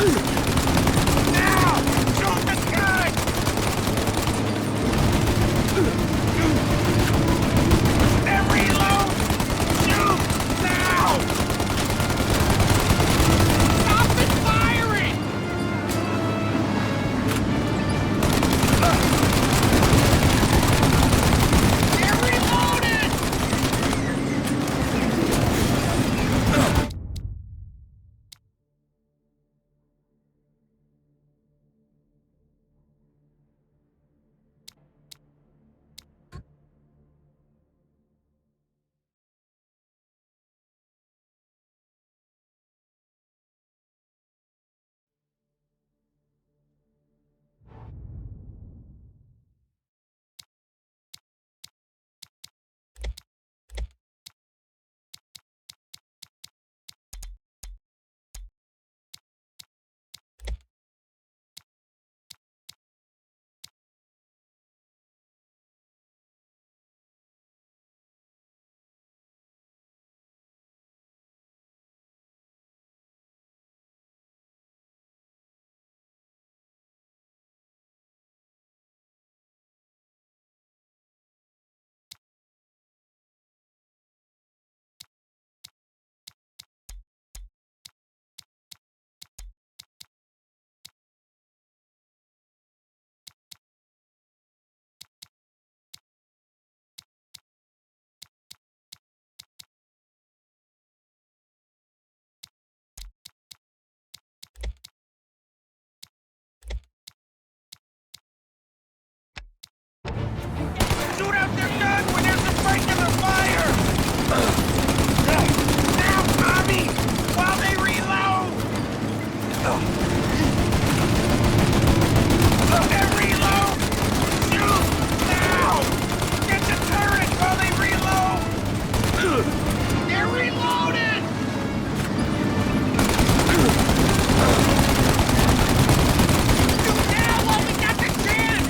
Now! Shoot the gun! Then reload! Shoot! Now! Stop it firing! They're reloaded! Shoot out their gun when there's a break in the fire! Now, Tommy! While they reload! Then reload! Shoot! Now! Get the turret while they reload! They're reloaded! Shoot now while we got the chance!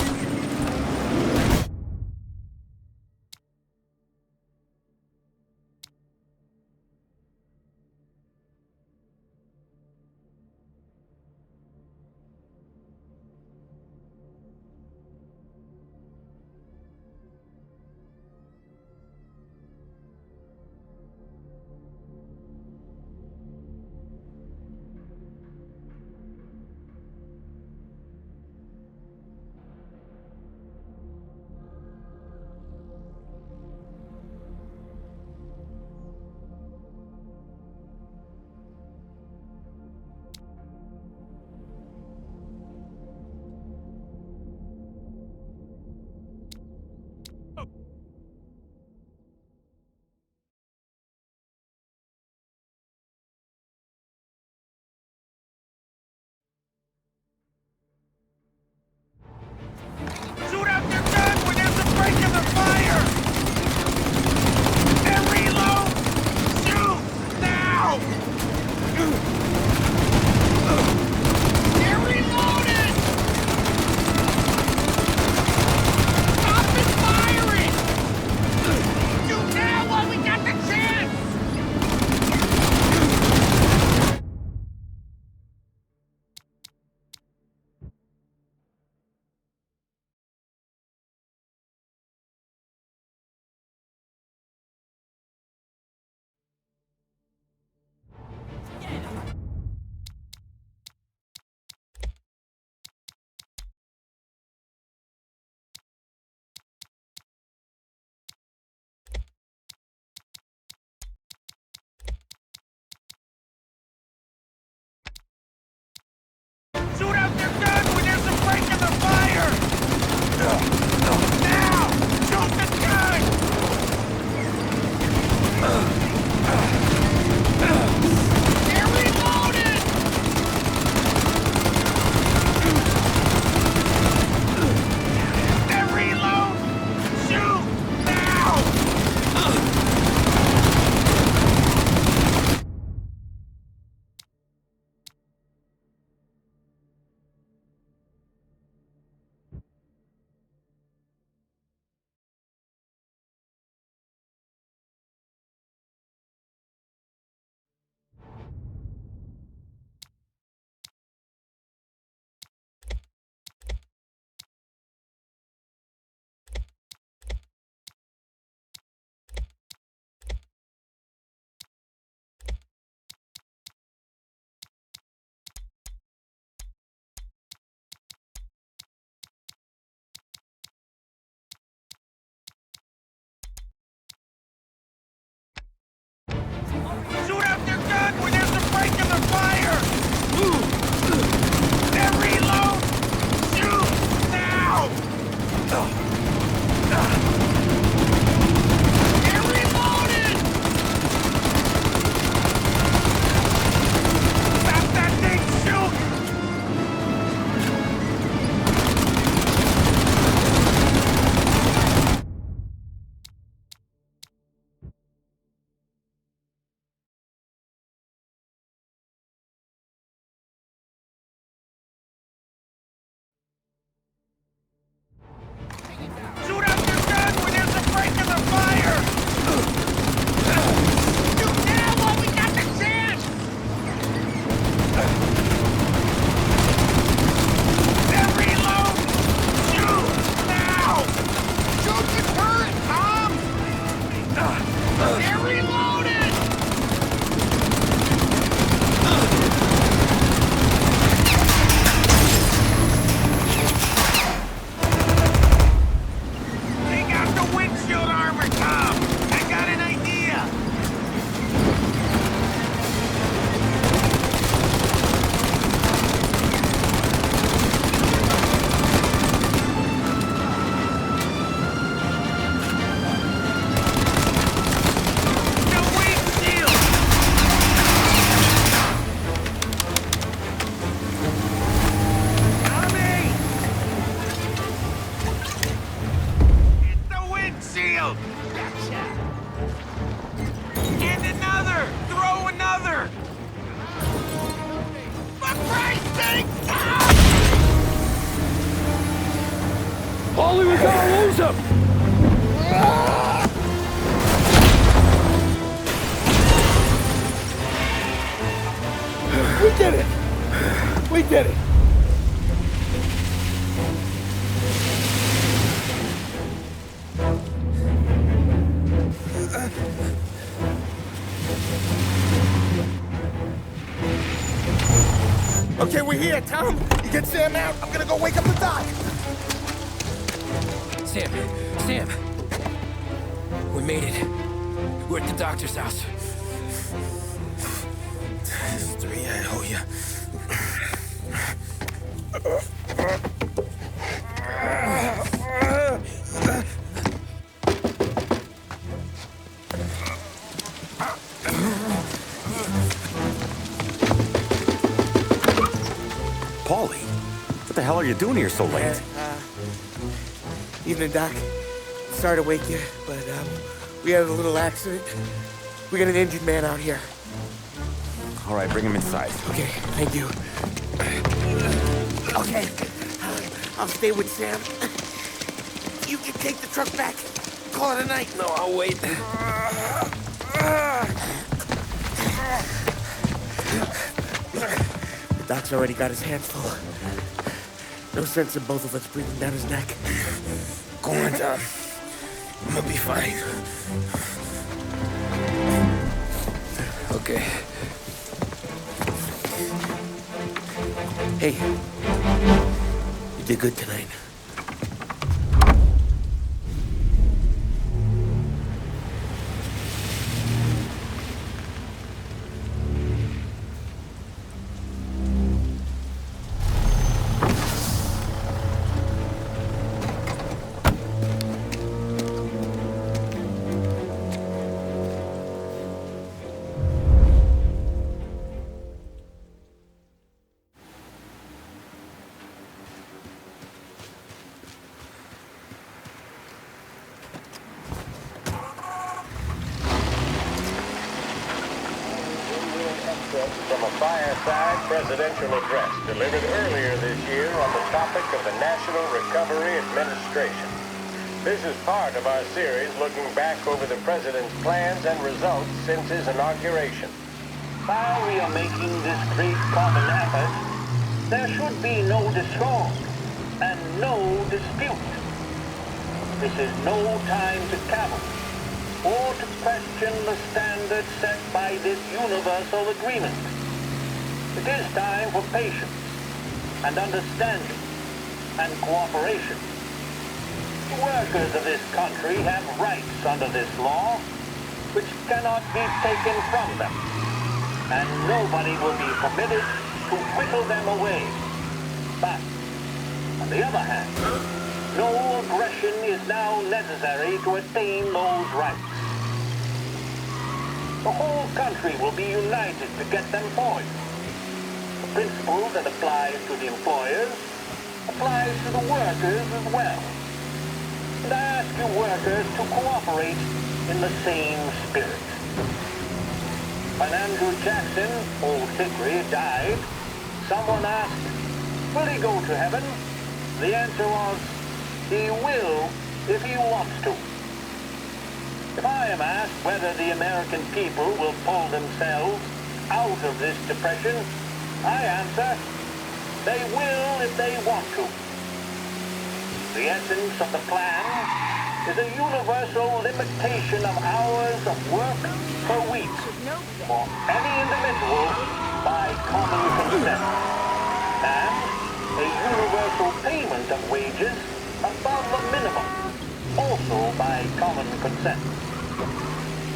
Use them! We did it! We did it! Okay, we're here, Tom. You get Sam out. I'm gonna go wake up the doc. Sam! We made it. We're at the doctor's house. This is 3, I owe you. Paulie, what the hell are you doing here so late? Evening, Doc. Sorry to wake you, but we had a little accident. We got an injured man out here. All right, bring him inside. Okay, thank you. Okay, I'll stay with Sam. You can take the truck back. Call it a night. No, I'll wait. The doc's already got his hands full. No sense in both of us breathing down his neck. Go on, Tom. I'm gonna be fine. Okay. Hey, you did good tonight. From a fireside presidential address delivered earlier this year on the topic of the National Recovery Administration. This is part of our series looking back over the president's plans and results since his inauguration. While we are making this great common effort, there should be no discord and no dispute. This is no time to cavil or to question the standards set by this universal agreement. It is time for patience and understanding and cooperation. The workers of this country have rights under this law which cannot be taken from them, and nobody will be permitted to whittle them away. But, on the other hand, no aggression is now necessary to attain those rights. The whole country will be united to get them for you. The principle that applies to the employers applies to the workers as well. And I ask you workers to cooperate in the same spirit. When Andrew Jackson, Old Hickory, died, someone asked, will he go to heaven? The answer was, he will if he wants to. If I am asked whether the American people will pull themselves out of this depression, I answer, they will if they want to. The essence of the plan is a universal limitation of hours of work per week for any individual by common consent, and a universal payment of wages above the minimum, also by common consent.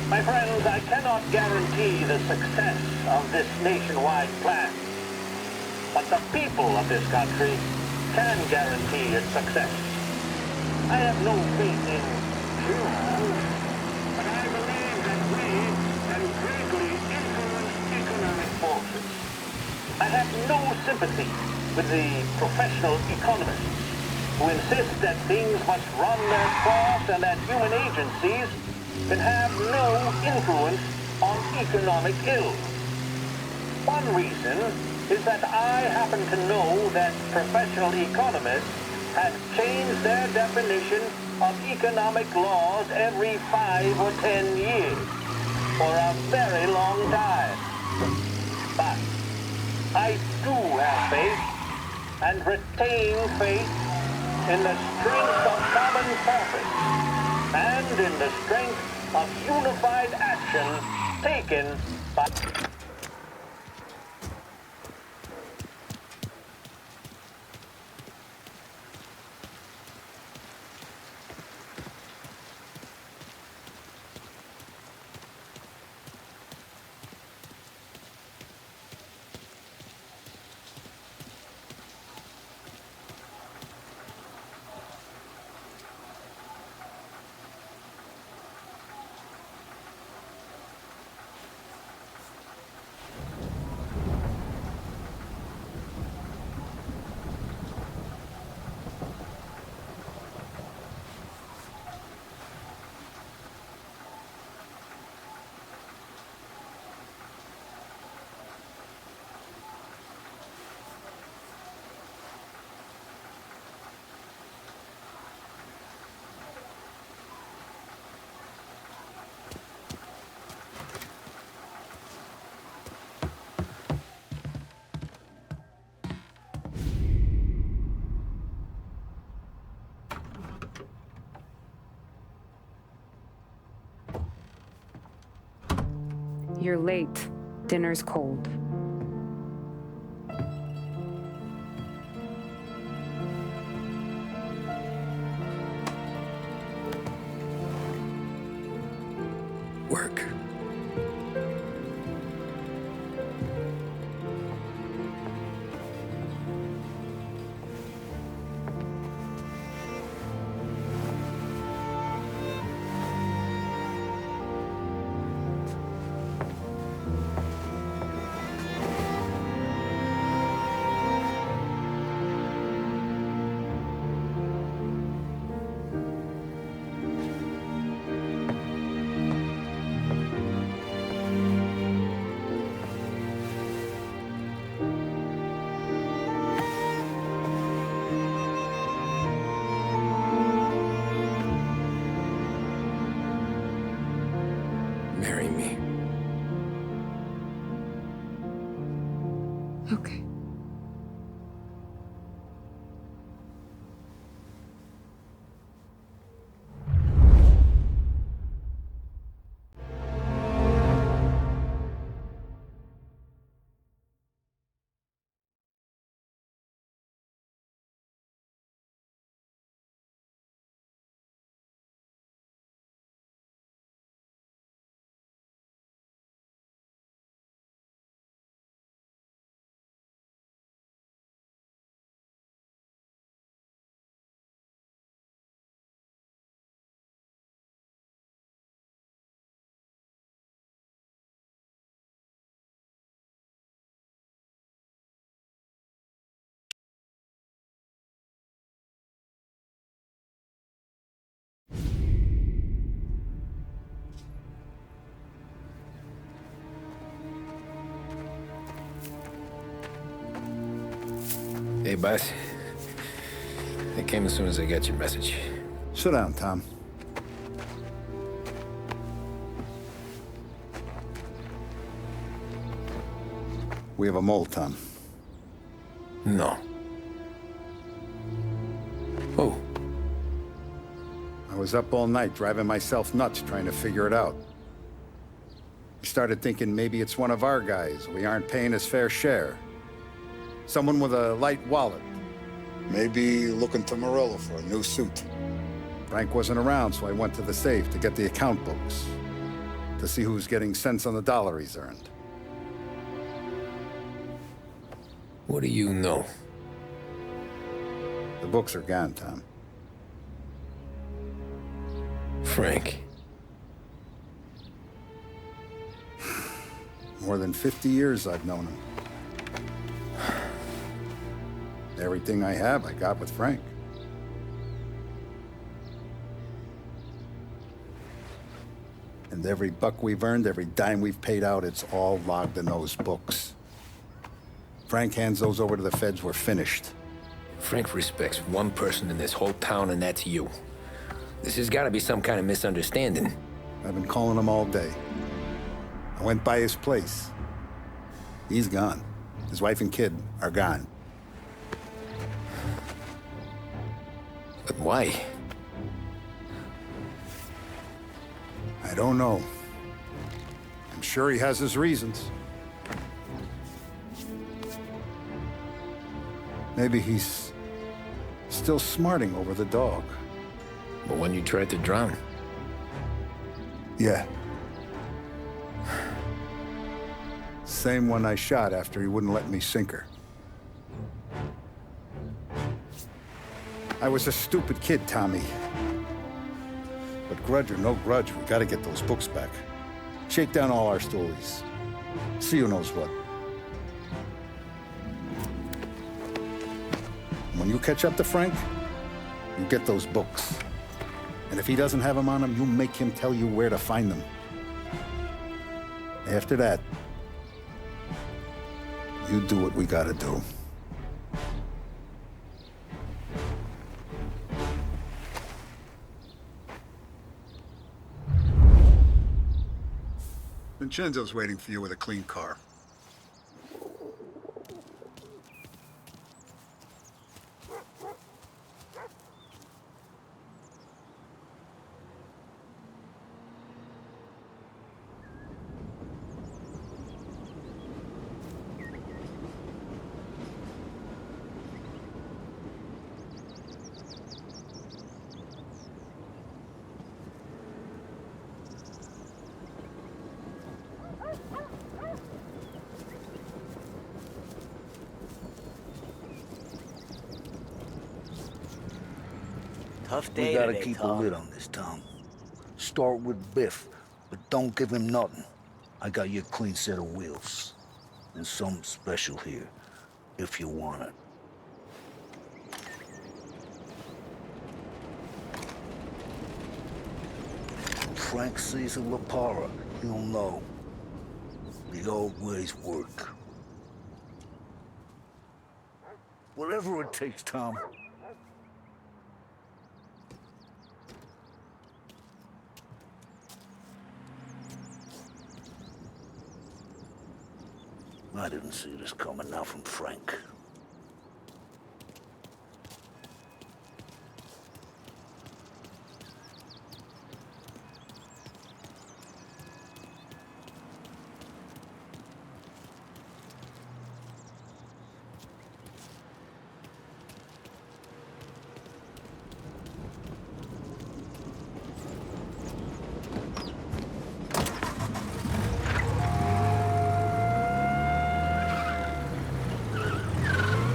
My friends, I cannot guarantee the success of this nationwide plan, but the people of this country can guarantee its success. I have no faith in you, but I believe that we can greatly influence economic forces. I have no sympathy with the professional economists who insist that things must run their course and that human agencies can have no influence on economic ills. One reason is that I happen to know that professional economists have changed their definition of economic laws every 5 or 10 years for a very long time. But I do have faith and retain faith in the strength of common purpose and in the strength of unified action taken by... You're late. Dinner's cold. Work. Marry me. Okay. Hey, boss. I came as soon as I got your message. Sit down, Tom. We have a mole, Tom. No. Oh. I was up all night driving myself nuts trying to figure it out. I started thinking maybe it's one of our guys. We aren't paying his fair share. Someone with a light wallet. Maybe looking to Morello for a new suit. Frank wasn't around, so I went to the safe to get the account books. To see who's getting cents on the dollar he's earned. What do you know? The books are gone, Tom. Frank. More than 50 years I've known him. Everything I have, I got with Frank. And every buck we've earned, every dime we've paid out, it's all logged in those books. Frank hands those over to the feds, we're finished. Frank respects one person in this whole town, and that's you. This has got to be some kind of misunderstanding. I've been calling him all day. I went by his place. He's gone. His wife and kid are gone. But why? I don't know. I'm sure he has his reasons. Maybe he's still smarting over the dog. The one you tried to drown? Yeah. Same one I shot after he wouldn't let me sink her. I was a stupid kid, Tommy. But grudge or no grudge, we gotta get those books back. Shake down all our stories. See who knows what. When you catch up to Frank, you get those books. And if he doesn't have them on him, you make him tell you where to find them. After that, you do what we gotta do. Vincenzo's waiting for you with a clean car. Tough day We gotta today, keep a Tom. lid on this, Tom. Start with Biff, but don't give him nothing. I got you a clean set of wheels. And something special here, if you want it. When Frank sees a Lapara, he'll know. The old ways work. Whatever it takes, Tom. I didn't see this coming now from Frank.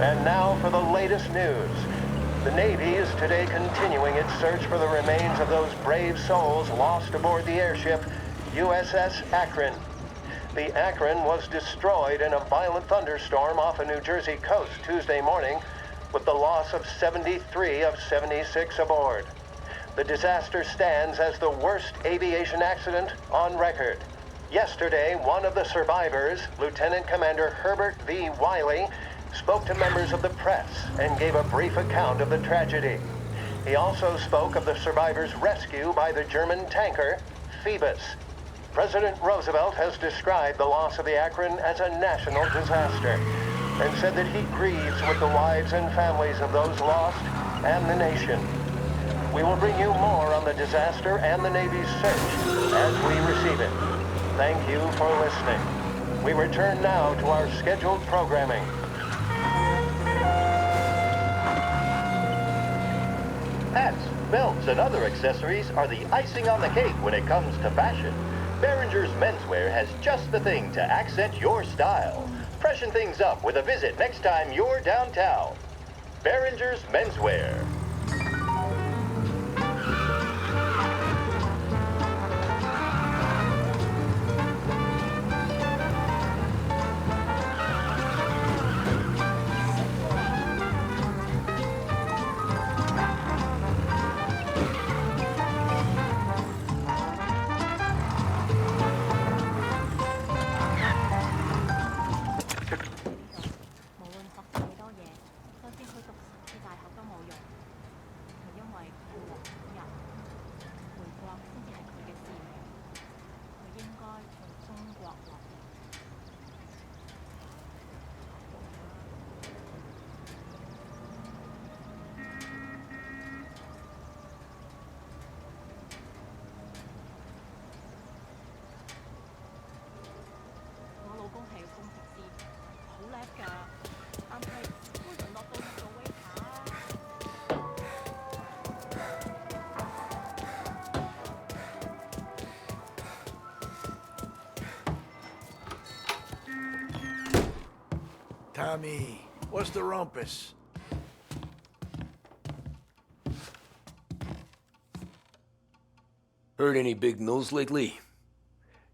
And now for the latest news. The Navy is today continuing its search for the remains of those brave souls lost aboard the airship USS Akron. The Akron was destroyed in a violent thunderstorm off the New Jersey coast Tuesday morning, with the loss of 73 of 76 aboard. The disaster stands as the worst aviation accident on record. Yesterday, one of the survivors, Lieutenant Commander Herbert V. Wiley, spoke to members of the press and gave a brief account of the tragedy. He also spoke of the survivors' rescue by the German tanker, Phoebus. President Roosevelt has described the loss of the Akron as a national disaster and said that he grieves with the wives and families of those lost and the nation. We will bring you more on the disaster and the Navy's search as we receive it. Thank you for listening. We return now to our scheduled programming. Hats, belts, and other accessories are the icing on the cake when it comes to fashion. Behringer's Menswear has just the thing to accent your style. Freshen things up with a visit next time you're downtown. Behringer's Menswear. Tommy. What's the rumpus? Heard any big news lately?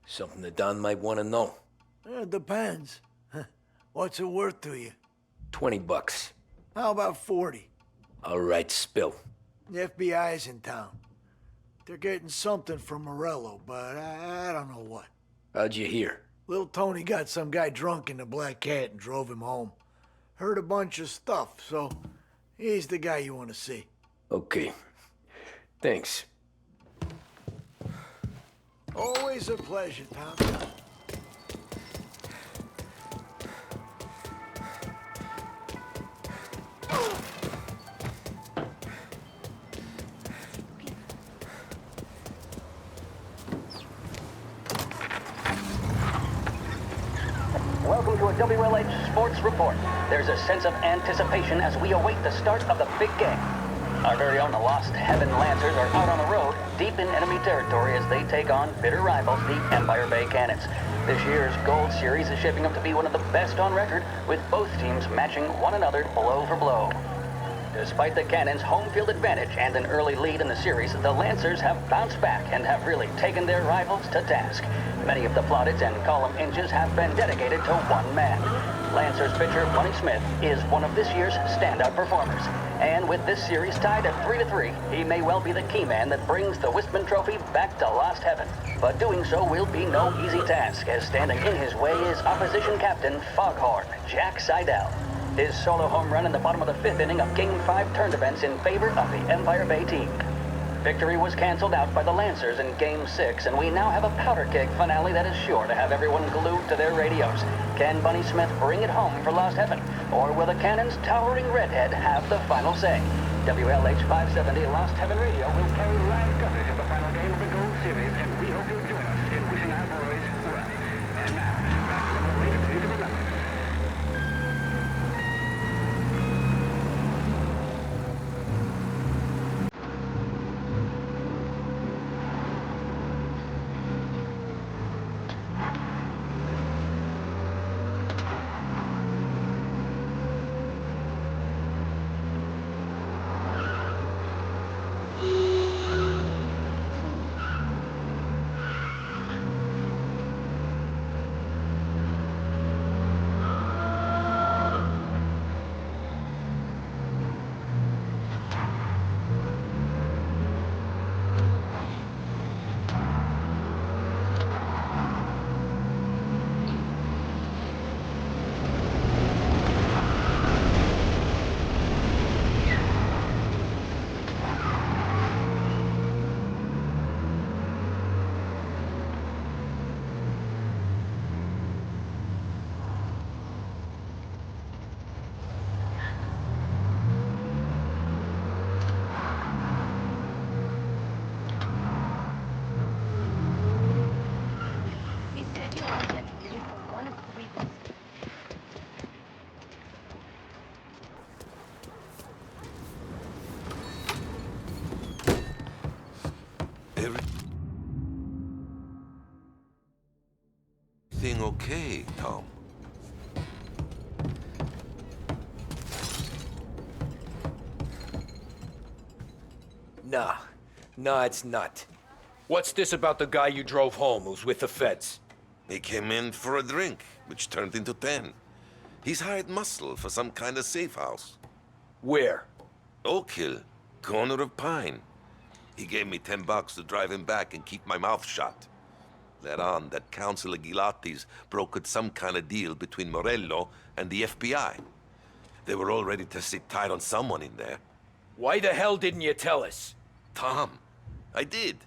Something that Don might want to know. It depends. What's it worth to you? $20. How about 40? All right, spill. The FBI's in town. They're getting something from Morello, but I don't know what. How'd you hear? Little Tony got some guy drunk in the Black Cat and drove him home. Heard a bunch of stuff, so he's the guy you want to see. Okay. Thanks. Always a pleasure, Tom. Welcome to a WLH Sports Report. There's a sense of anticipation as we await the start of the big game. Our very own Lost Heaven Lancers are out on the road, deep in enemy territory as they take on bitter rivals, the Empire Bay Cannons. This year's Gold Series is shaping up to be one of the best on record, with both teams matching one another blow for blow. Despite the Cannons' home field advantage and an early lead in the series, the Lancers have bounced back and have really taken their rivals to task. Many of the plaudits and column inches have been dedicated to one man. Lancers pitcher Bunny Smith is one of this year's standout performers. And with this series tied at 3-3, he may well be the key man that brings the Wistman Trophy back to Lost Heaven. But doing so will be no easy task, as standing in his way is opposition captain Foghorn Jack Seidel. His solo home run in the bottom of the fifth inning of Game 5 turned events in favor of the Empire Bay team. Victory was canceled out by the Lancers in Game 6, and we now have a powder keg finale that is sure to have everyone glued to their radios. Can Bunny Smith bring it home for Lost Heaven, or will the Cannon's towering redhead have the final say? WLH 570 Lost Heaven Radio will carry live coverage of the final game of the Gold Series, and we hope you'll join us in wishing our boys well. And now, back to the latest news of the night. Everything okay, Tom? Nah, it's not. What's this about the guy you drove home who's with the feds? He came in for a drink, which turned into 10. He's hired muscle for some kind of safe house. Where? Oak Hill, corner of Pine. He gave me $10 to drive him back and keep my mouth shut. Let on that Councilor Gilatti's brokered some kind of deal between Morello and the FBI. They were all ready to sit tight on someone in there. Why the hell didn't you tell us? Tom, I did.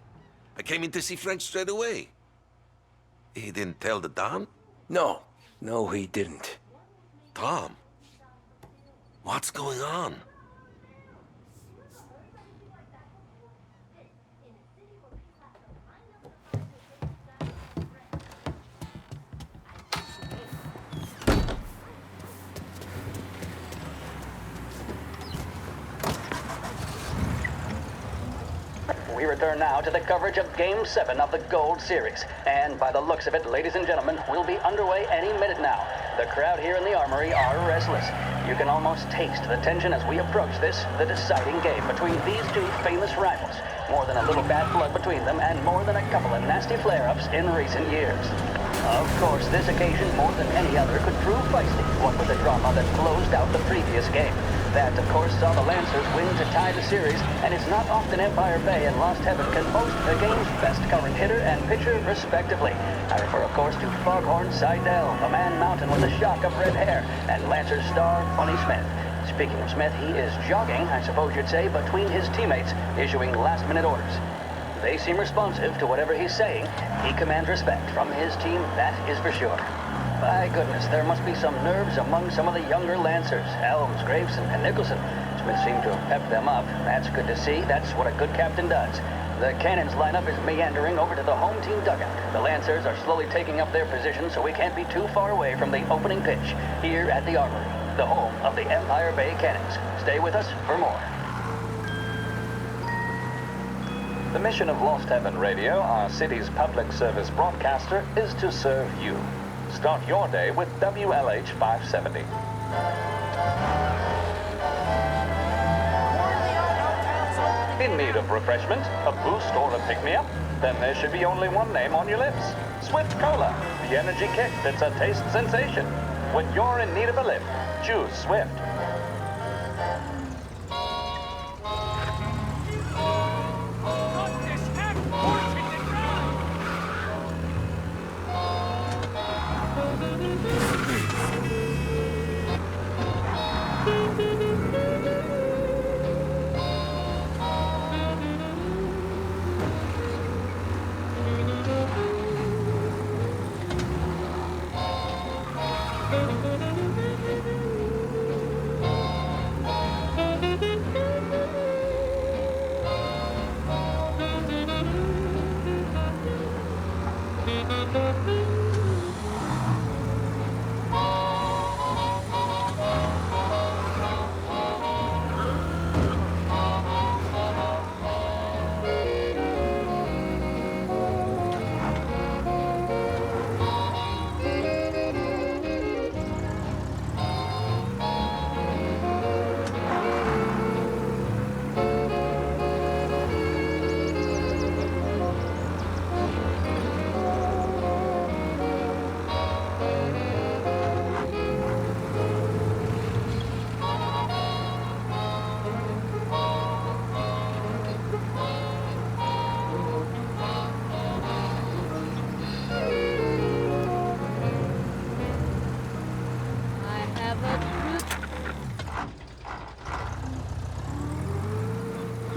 I came in to see French straight away. He didn't tell the Don? No, he didn't. Tom, what's going on? we return now to the coverage of Game 7 of the Gold Series. And by the looks of it, ladies and gentlemen, we'll be underway any minute now. The crowd here in the Armory are restless. You can almost taste the tension as we approach this, the deciding game between these two famous rivals. More than a little bad blood between them, and more than a couple of nasty flare-ups in recent years. Of course, this occasion, more than any other, could prove feisty, what with the drama that closed out the previous game. That, of course, saw the Lancers win to tie the series, and it's not often Empire Bay and Lost Heaven can boast the game's best current hitter and pitcher, respectively. I refer, of course, to Foghorn Seidel, a man mountain with a shock of red hair, and Lancers star Funny Smith. Speaking of Smith, he is jogging, I suppose you'd say, between his teammates, issuing last-minute orders. They seem responsive to whatever he's saying. He commands respect from his team, that is for sure. My goodness, there must be some nerves among some of the younger Lancers, Elms, Graves, and Nicholson. Smith seemed to have pepped them up. That's good to see. That's what a good captain does. The Cannons lineup is meandering over to the home team dugout. The Lancers are slowly taking up their position, so we can't be too far away from the opening pitch here at the Armory, the home of the Empire Bay Cannons. Stay with us for more. The mission of Lost Heaven Radio, our city's public service broadcaster, is to serve you. Start your day with WLH 570. In need of refreshment, a boost, or a pick-me-up? Then there should be only one name on your lips. Swift Cola, the energy kick that's a taste sensation. When you're in need of a lift, choose Swift.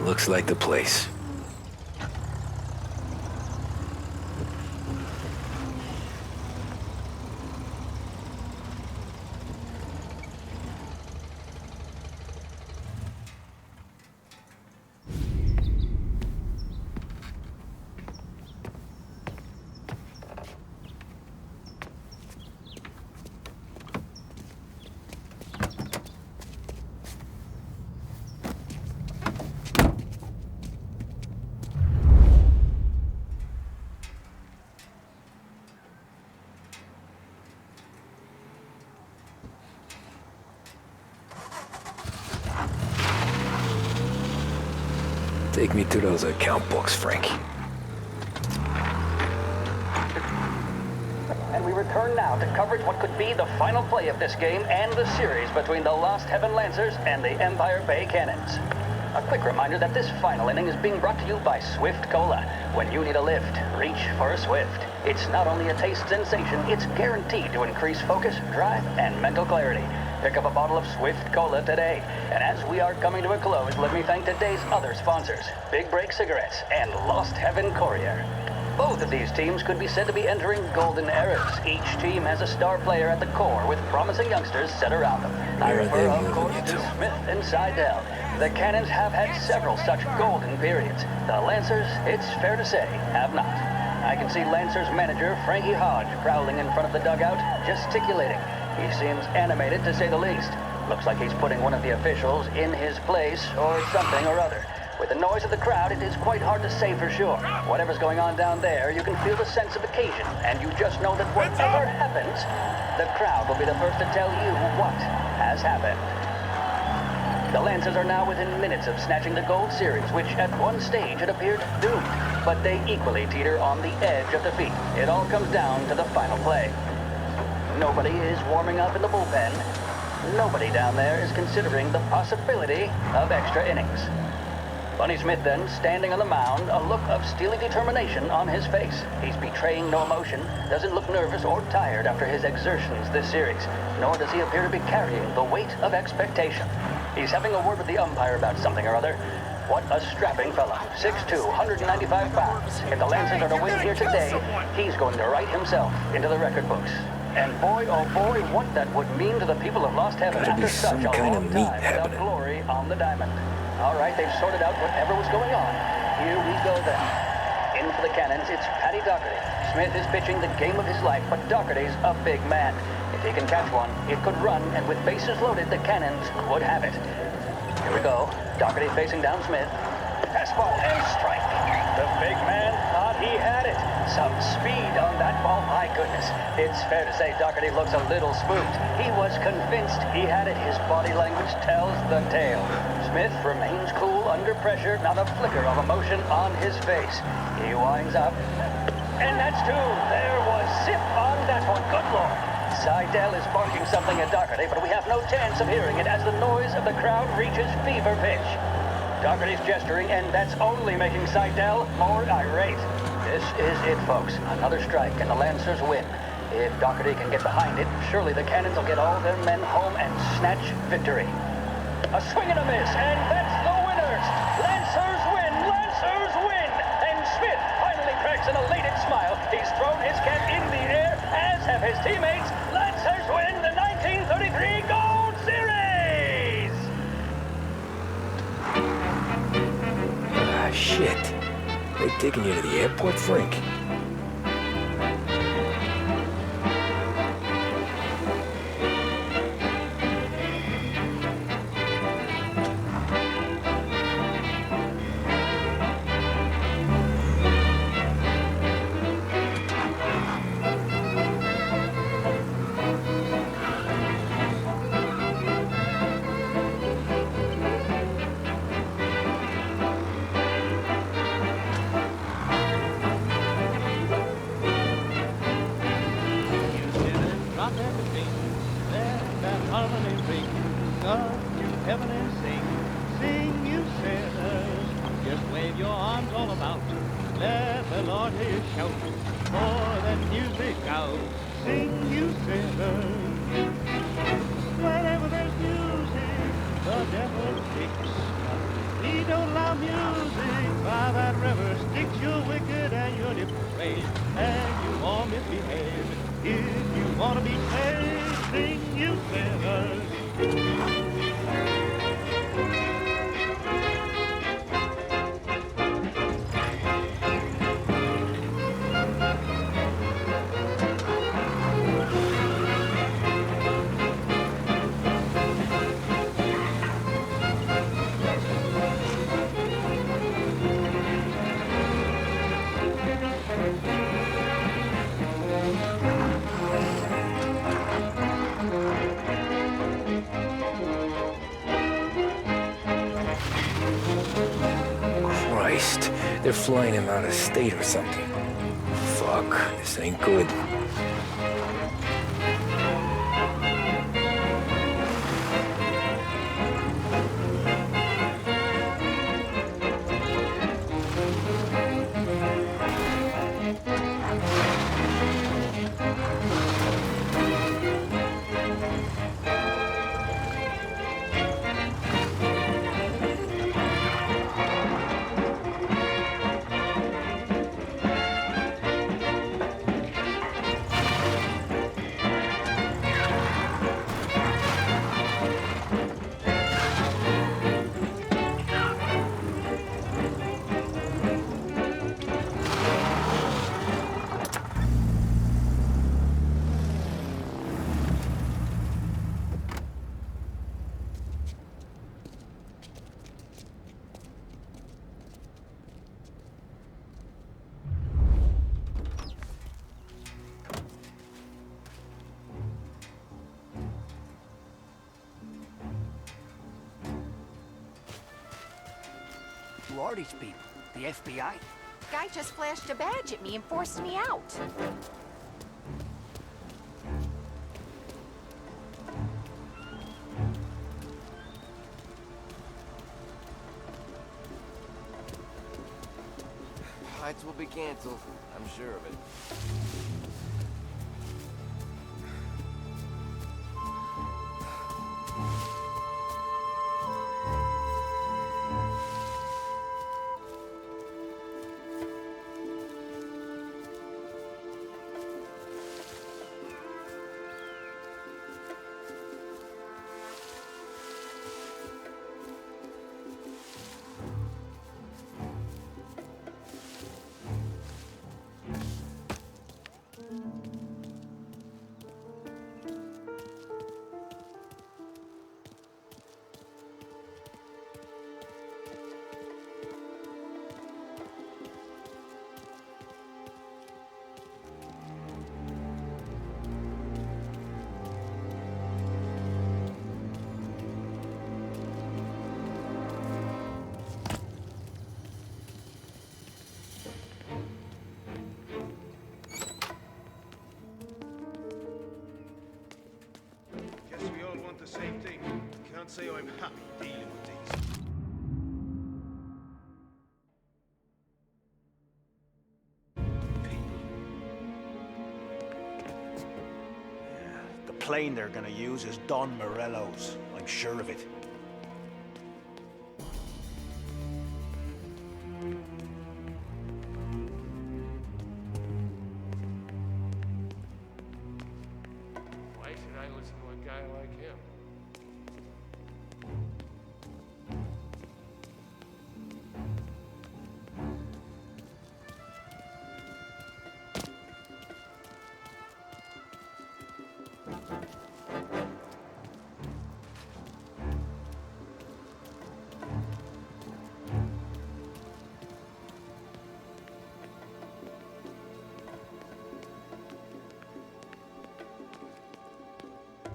Looks like the place. Take me to those account books, Frankie. And we return now to coverage what could be the final play of this game and the series between the Lost Heaven Lancers and the Empire Bay Cannons. A quick reminder that this final inning is being brought to you by Swift Cola. When you need a lift, reach for a Swift. It's not only a taste sensation, it's guaranteed to increase focus, drive, and mental clarity. Pick up a bottle of Swift Cola today. And as we are coming to a close, let me thank today's other sponsors, Big Break Cigarettes and Lost Heaven Courier. Both of these teams could be said to be entering golden eras. Each team has a star player at the core with promising youngsters set around them. I refer, of course, to Smith and Seidel. The Cannons have had several such golden periods. The Lancers, it's fair to say, have not. I can see Lancers manager Frankie Hodge prowling in front of the dugout, gesticulating. He seems animated, to say the least. Looks like he's putting one of the officials in his place or something or other. With the noise of the crowd, it is quite hard to say for sure. Whatever's going on down there, you can feel the sense of occasion, and you just know that whatever happens, the crowd will be the first to tell you what has happened. The Lancers are now within minutes of snatching the Gold Series, which at one stage had appeared doomed, but they equally teeter on the edge of defeat. It all comes down to the final play. Nobody is warming up in the bullpen. Nobody down there is considering the possibility of extra innings. Bunny Smith then, standing on the mound, a look of steely determination on his face. He's betraying no emotion, doesn't look nervous or tired after his exertions this series, nor does he appear to be carrying the weight of expectation. He's having a word with the umpire about something or other. What a strapping fella. 6'2", 195 pounds. If the Lancers are to win here today, he's going to write himself into the record books. And boy, oh boy, what that would mean to the people of Lost Heaven after such a long time without glory on the diamond. All right, they've sorted out whatever was going on. Here we go then. In for the Cannons, it's Paddy Doherty. Smith is pitching the game of his life, but Doherty's a big man. If he can catch one, it could run, and with bases loaded, the Cannons could have it. Here we go. Doherty facing down Smith. Fastball and strike. The big man thought he had it. Some speed on that ball, my goodness. It's fair to say Doherty looks a little spooked. He was convinced he had it. His body language tells the tale. Smith remains cool under pressure, not a flicker of emotion on his face. He winds up. And that's two. There was zip on that one. Good Lord. Seidel is barking something at Doherty, but we have no chance of hearing it as the noise of the crowd reaches fever pitch. Doherty's gesturing, and that's only making Seidel more irate. This is it, folks. Another strike, and the Lancers win. If Doherty can get behind it, surely the Cannons will get all their men home and snatch victory. A swing and a miss, and that's the winners! Lancers win! Lancers win! And Smith finally cracks an elated smile. He's thrown his cap in the air, as have his teammates. Lancers win the 1933 Gold Series! Ah, shit. They taking you to the airport, Frank? They're flying him out of state or something. Fuck, this ain't good. Who are these people? The FBI? Guy just flashed a badge at me and forced me out. Flights will be canceled. I'm sure of it. The same thing. Can't say I'm happy dealing with these. The plane they're gonna use is Don Morello's. I'm sure of it. Why should I listen to a guy like him?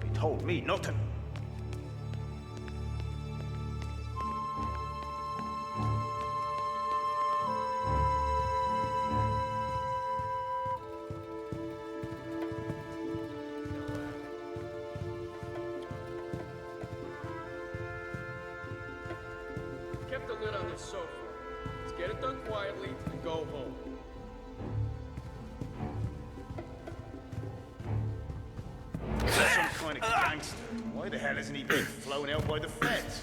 He told me nothing. Kept the lid on this so far. Let's get it done quietly and go home. Some kind of gangster. Why the hell isn't he being flown out by the feds?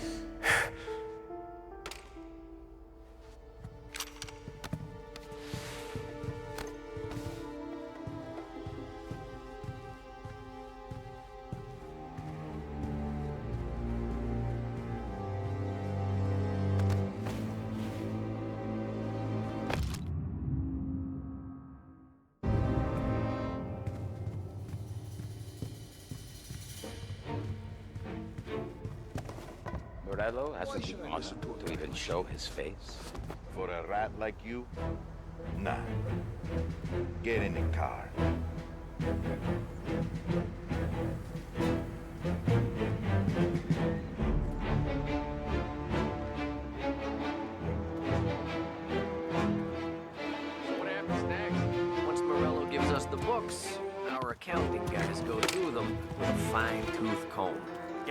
Morello hasn't the honor to even show his face. For a rat like you? Nah. Get in the car. What happens next? Once Morello gives us the books, our accounting guys go through them with a fine-tooth comb.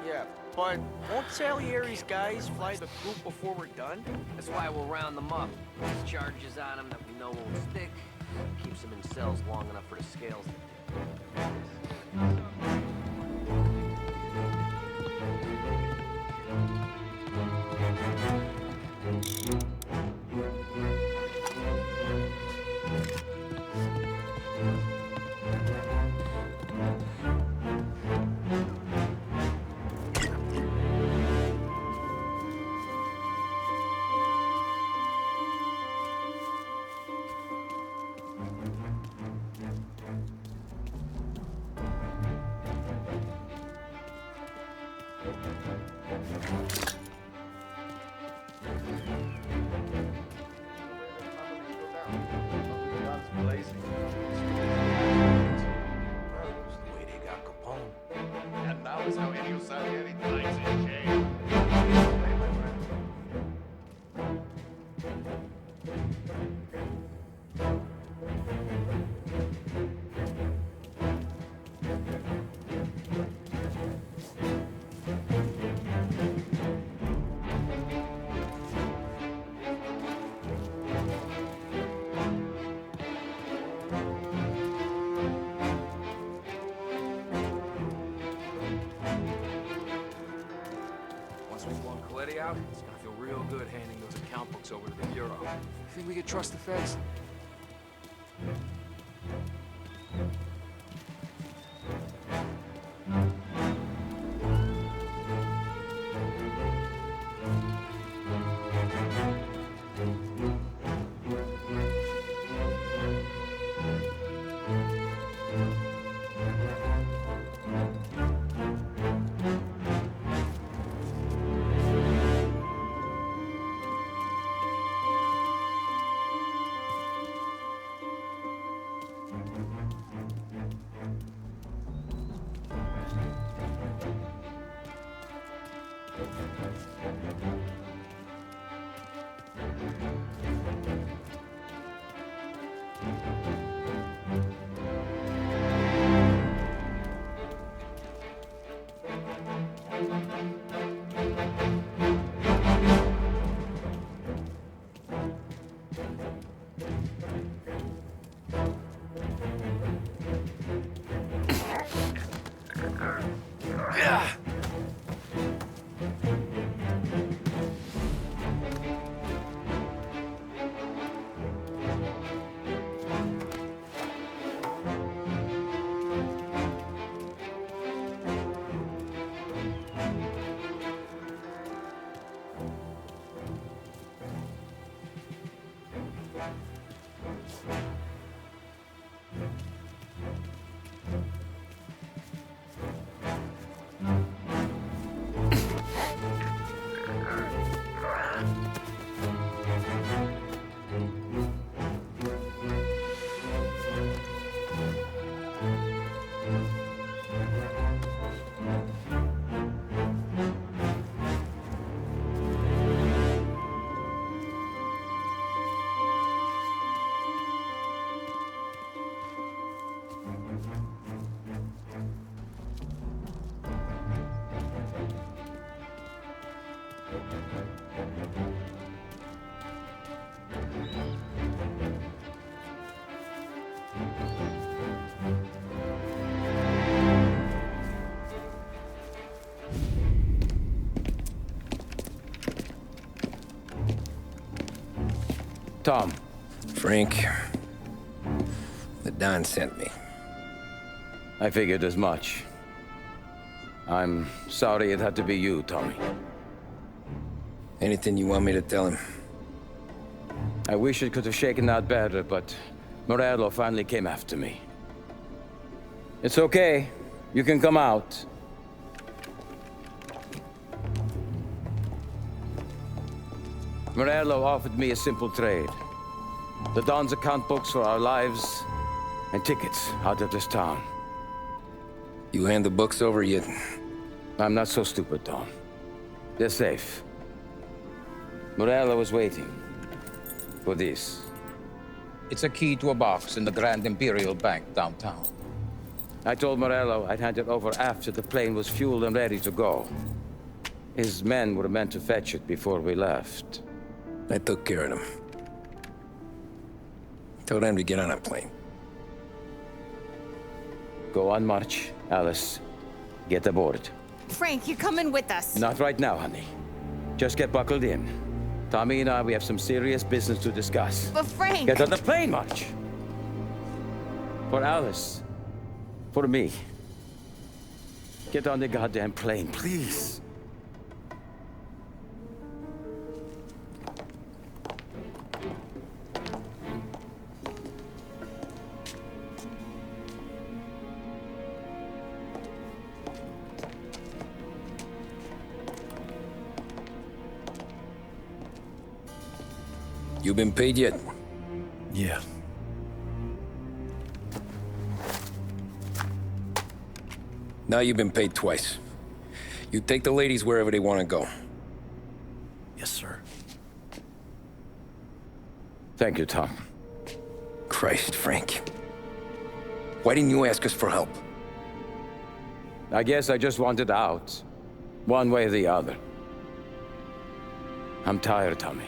Yeah, but won't Salieri's guys fly the coop before we're done? That's why we'll round them up. Charges on them that we know won't stick. Keeps them in cells long enough for the scales to feel real good handing those account books over to the Bureau. Think we can trust the feds? Tom. Frank. The Don sent me. I figured as much. I'm sorry it had to be you, Tommy. Anything you want me to tell him? I wish it could have shaken out better, but Morello finally came after me. It's okay. You can come out. Morello offered me a simple trade. The Don's account books for our lives and tickets out of this town. You hand the books over yet? I'm not so stupid, Don. They're safe. Morello was waiting for this. It's a key to a box in the Grand Imperial Bank downtown. I told Morello I'd hand it over after the plane was fueled and ready to go. His men were meant to fetch it before we left. I took care of them. Told them to get on a plane. Go on, March. Alice, get aboard. Frank, you're coming with us. Not right now, honey. Just get buckled in. Tommy and I, we have some serious business to discuss. But Frank... Get on the plane, March! For Alice. For me. Get on the goddamn plane, please. You been paid yet? Yeah. Now you've been paid twice. You take the ladies wherever they want to go. Yes, sir. Thank you, Tom. Christ, Frank. Why didn't you ask us for help? I guess I just wanted out. One way or the other. I'm tired, Tommy.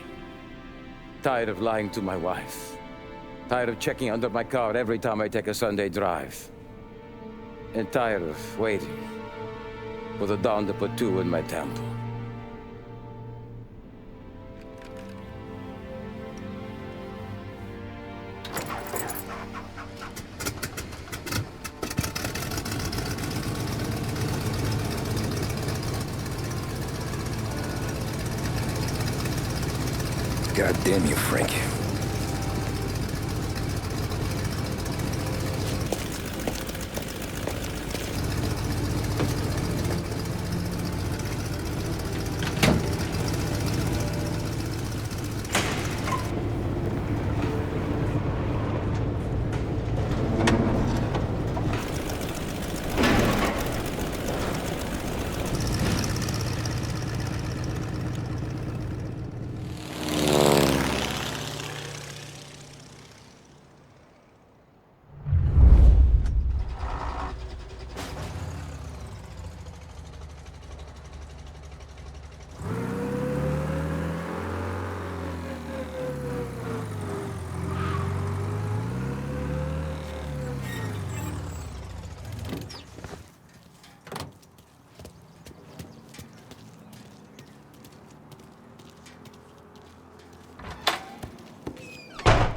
Tired of lying to my wife. Tired of checking under my car every time I take a Sunday drive. And tired of waiting for the dawn to put two in my temple. God damn you, Frank.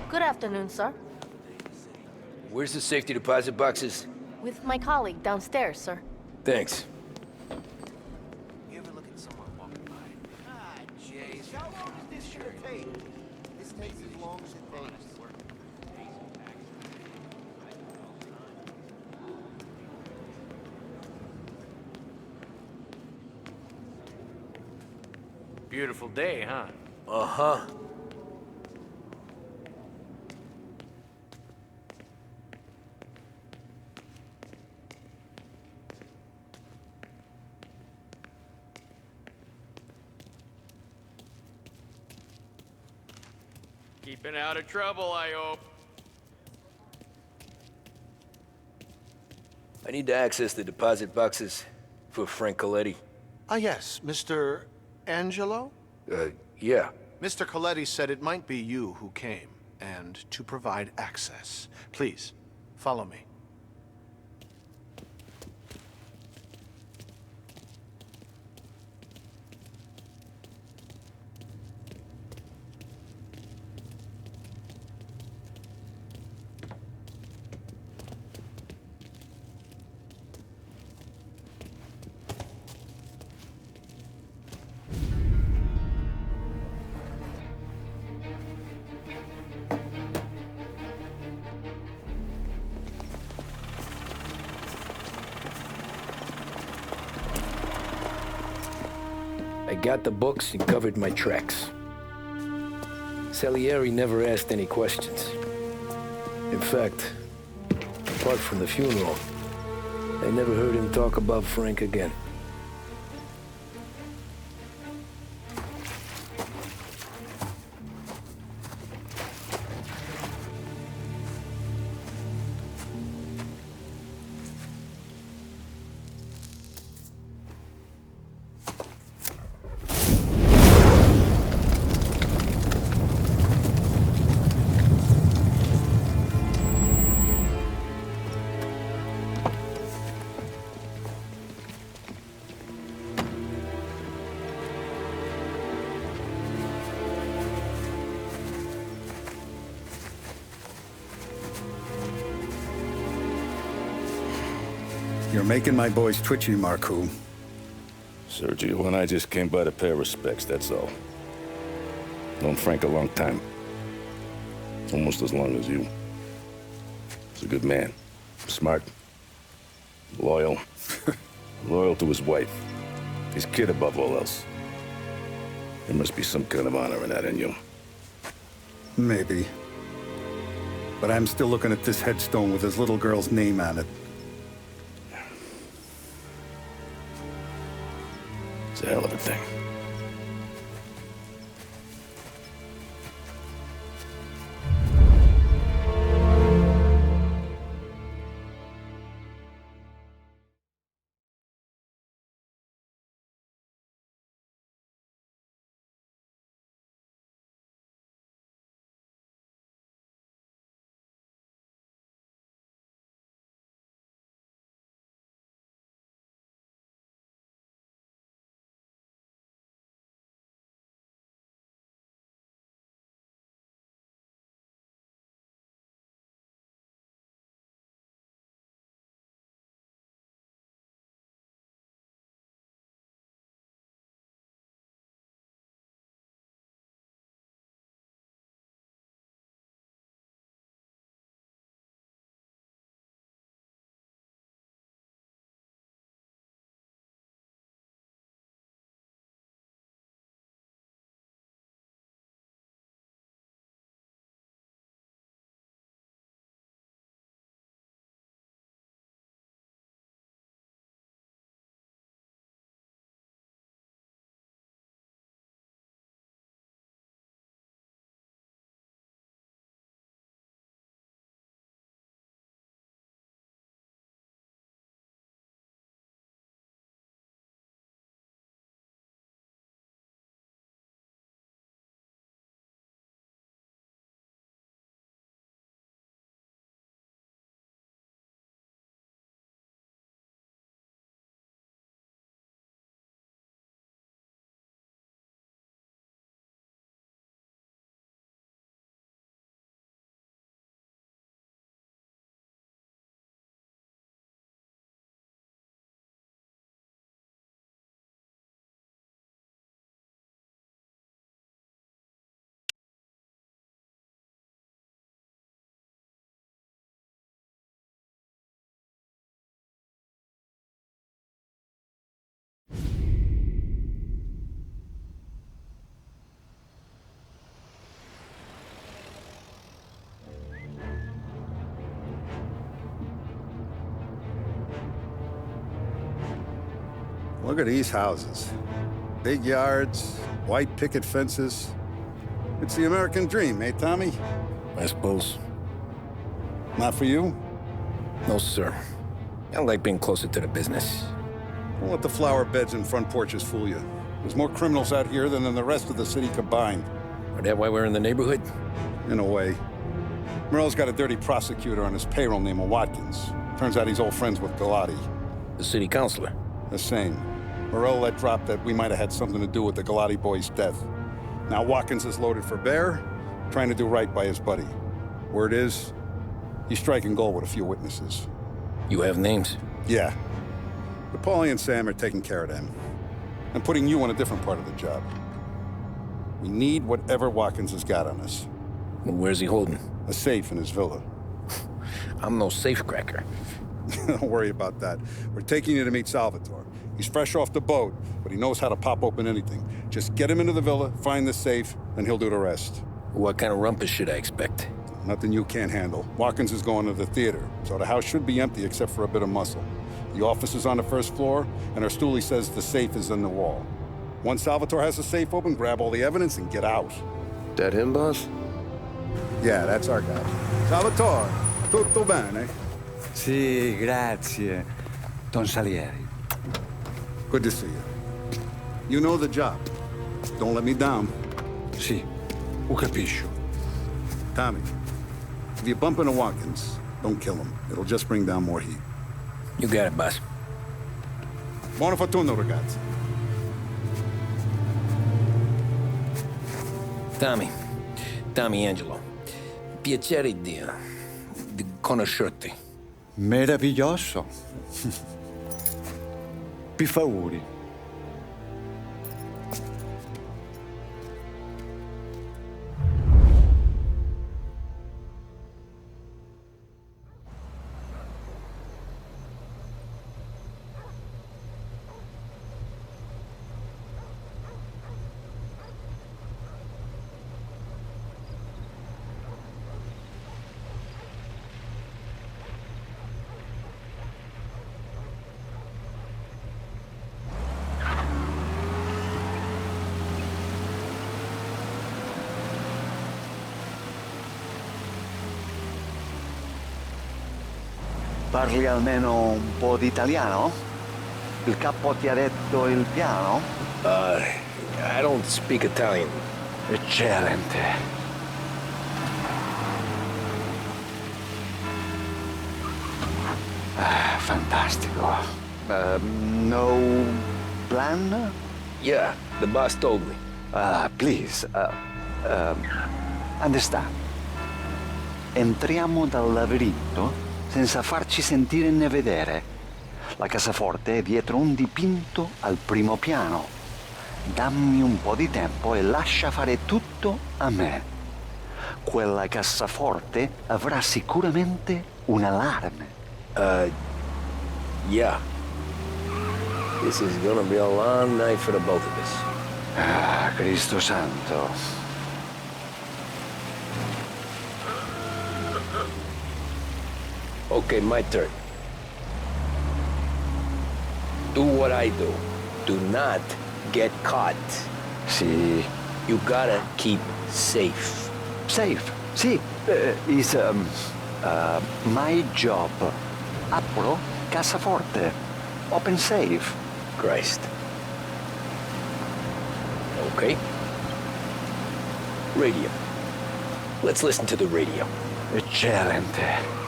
Good afternoon, sir. Where's the safety deposit boxes? With my colleague downstairs, sir. Thanks. You ever look at someone walking by? Ah, jeez. How long is this gonna take? This takes as long as it takes. Beautiful day, huh? Uh-huh. Keeping out of trouble, I hope. I need to access the deposit boxes for Frank Coletti. Ah, yes, Mr. Angelo? Yeah. Mr. Coletti said it might be you who came, and to provide access. Please, follow me. I got the books and covered my tracks. Salieri never asked any questions. In fact, apart from the funeral, I never heard him talk about Frank again. You're making my boys twitchy, Marcoux. Sergio and I just came by to pay respects, that's all. Known Frank a long time. Almost as long as you. He's a good man. Smart. Loyal. Loyal to his wife. His kid above all else. There must be some kind of honor in that in you. Maybe. But I'm still looking at this headstone with his little girl's name on it. It's a hell of a thing. Look at these houses. Big yards, white picket fences. It's the American dream, eh, Tommy? I suppose. Not for you? No, sir. I like being closer to the business. Don't let the flower beds and front porches fool you. There's more criminals out here than in the rest of the city combined. Is that why we're in the neighborhood? In a way. Morello's got a dirty prosecutor on his payroll named Watkins. Turns out he's old friends with Galati. The city councilor? The same. Morello let drop that we might have had something to do with the Galati boy's death. Now Watkins is loaded for bear, trying to do right by his buddy. Word is, he's striking gold with a few witnesses. You have names? Yeah. But Paulie and Sam are taking care of them. I'm putting you on a different part of the job. We need whatever Watkins has got on us. Well, where's he holding? A safe in his villa. I'm no safecracker. Don't worry about that. We're taking you to meet Salvatore. He's fresh off the boat, but he knows how to pop open anything. Just get him into the villa, find the safe, and he'll do the rest. What kind of rumpus should I expect? Nothing you can't handle. Watkins is going to the theater, so the house should be empty except for a bit of muscle. The office is on the first floor, and our stoolie says the safe is in the wall. Once Salvatore has the safe open, grab all the evidence and get out. That him, boss? Yeah, that's our guy. Salvatore, tutto bene? Sì, grazie, Don Salieri. Good to see you. You know the job. Don't let me down. Sì, ho capisco. Tommy, if you bump into Watkins, don't kill him. It'll just bring down more heat. You got it, boss. Buona fortuna, ragazzi. Tommy Angelo. Piacere di conoscerti. Meraviglioso. Per favore. Parli almeno un po' di italiano? Il capo ti ha detto il piano? I don't speak Italian. Eccellente. Fantastico. No plan? Yeah, the boss told me. Please, understand. Entriamo dal labirinto senza farci sentire né vedere. La cassaforte è dietro un dipinto al primo piano. Dammi un po' di tempo e lascia fare tutto a me. Quella cassaforte avrà sicuramente un allarme. Yeah. This is gonna be a long night for the both of us. Cristo santo. Okay, my turn. Do what I do. Do not get caught. Sì. You gotta keep safe. Safe? Sì. Is my job. Apro cassaforte. Open safe. Christ. Okay. Radio. Let's listen to the radio. Eccellente.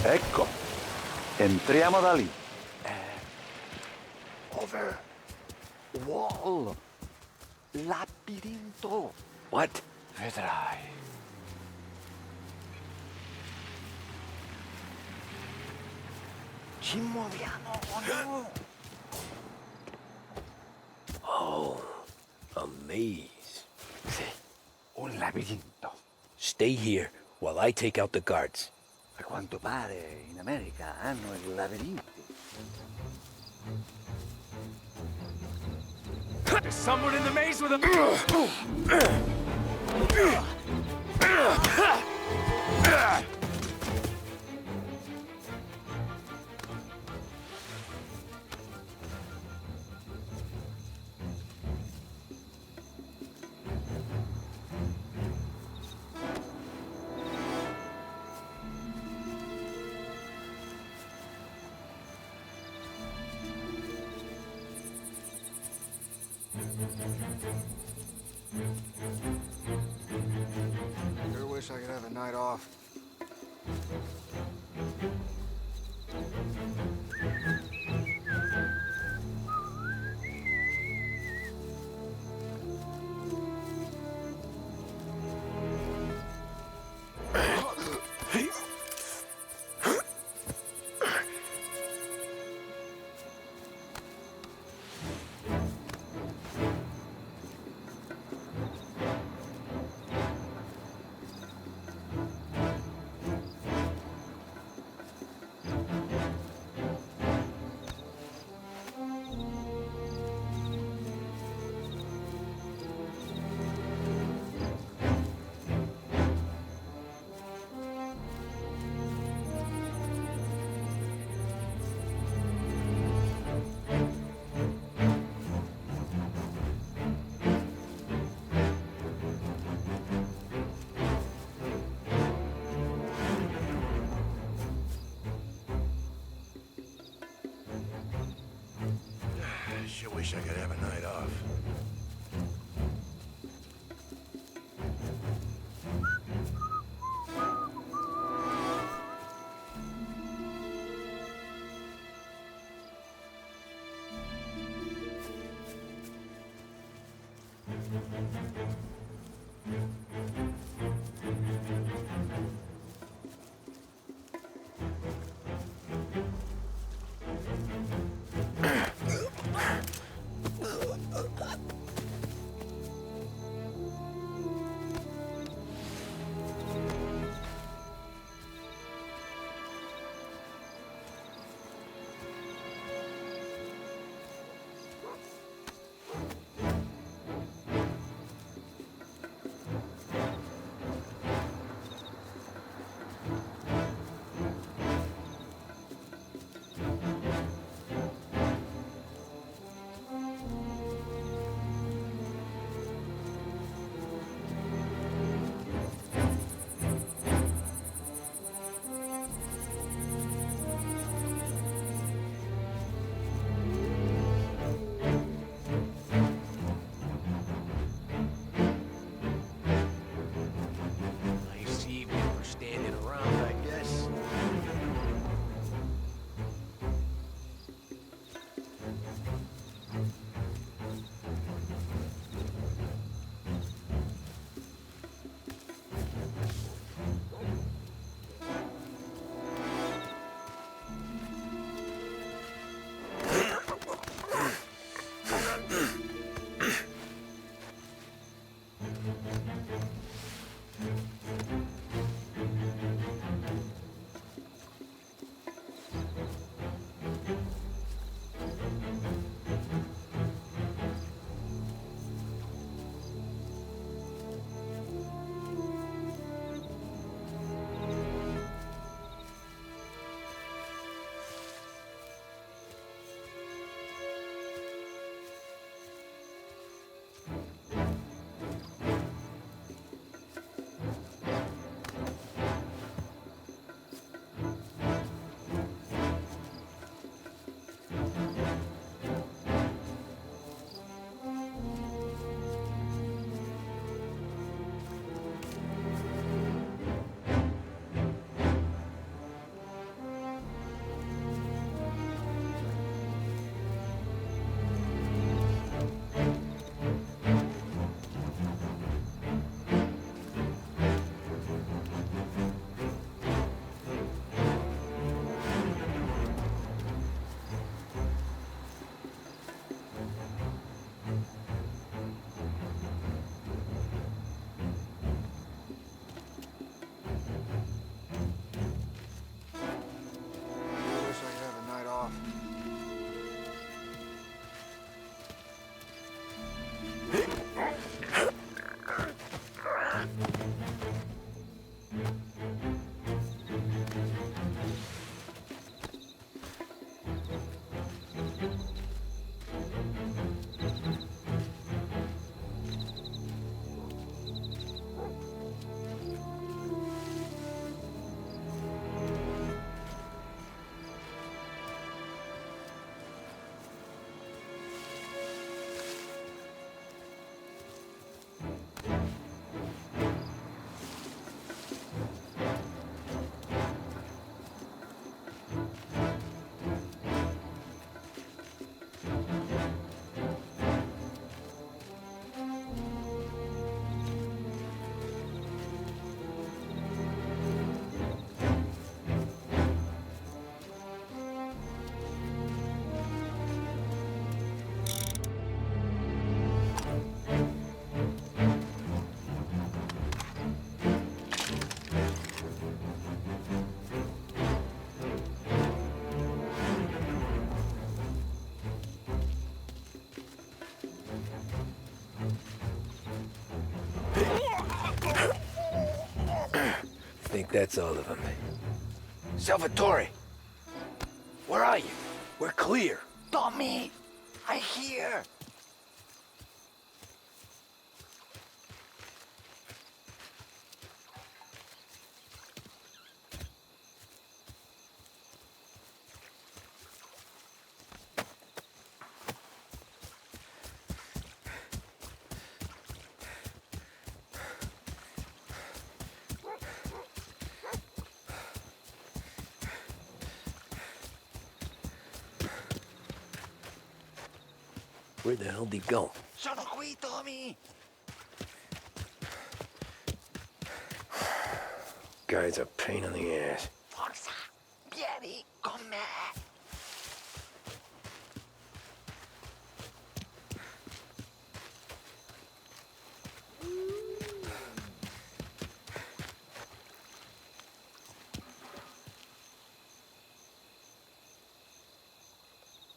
Ecco, entriamo da lì. Over. Wall. Labirinto. What? Vedrai. Ci muoviamo o no? Oh, a maze. Sì, un labirinto. Stay here while I take out the guards. A quanto pare in America hanno i labirinti. There's someone in the maze with a... Sure wish I could have a night off. Sure wish I could have a night off. think that's all of them. Salvatore! Where are you? We're clear. Tommy! I hear! Where the hell did he go? Sono qui, Tommy! Guy's a pain in the ass. Forza! Vieni con me!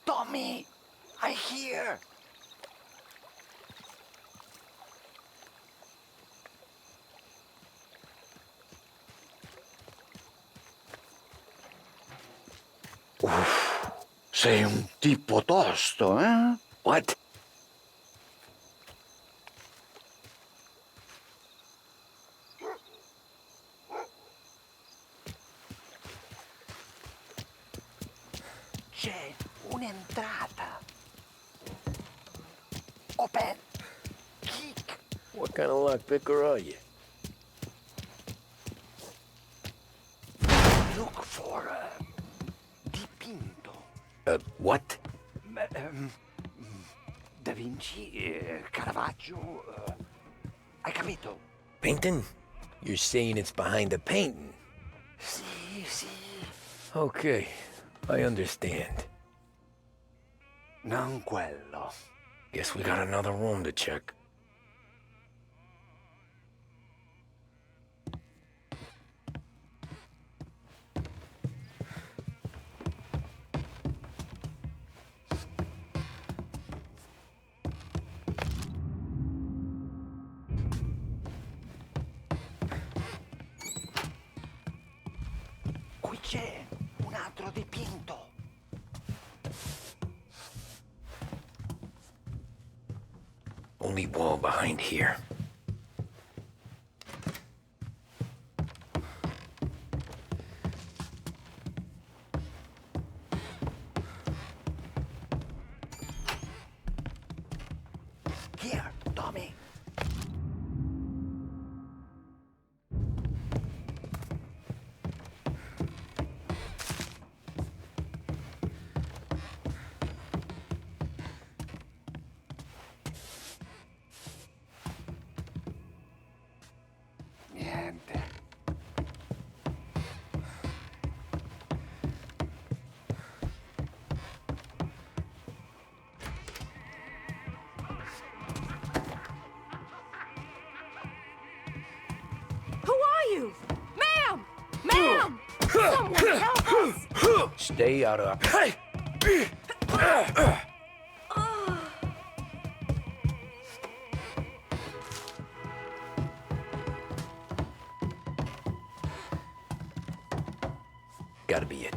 Tommy! I hear! Uff, sei un tipo tosto, eh? What? C'è un'entrata. Open. Kick. What kind of lockpicker are you? Look for dipinto. What? Da Vinci, Caravaggio. Hai capito? Painting? You're saying it's behind the painting? Sì, sì. Okay, I understand. Non quello. Guess we got another room to check. Qui c'è un altro dipinto. Only wall behind here. Here, Tommy. Niente. Who are you? Ma'am! Ma'am! Someone help us! Stay out of... Hey! Gotta be it.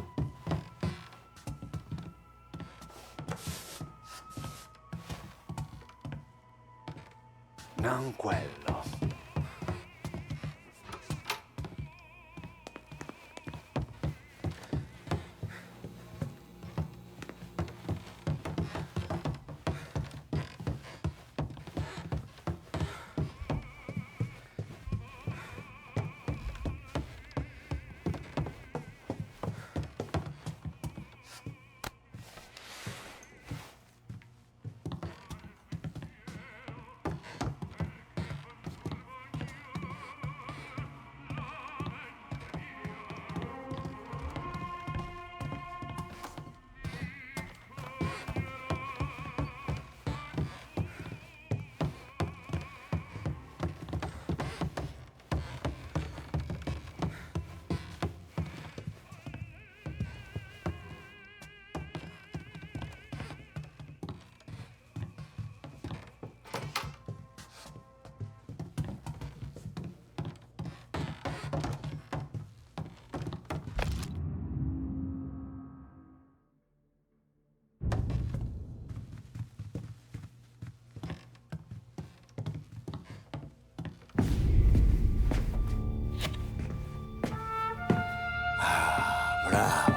Non quello. Bravo.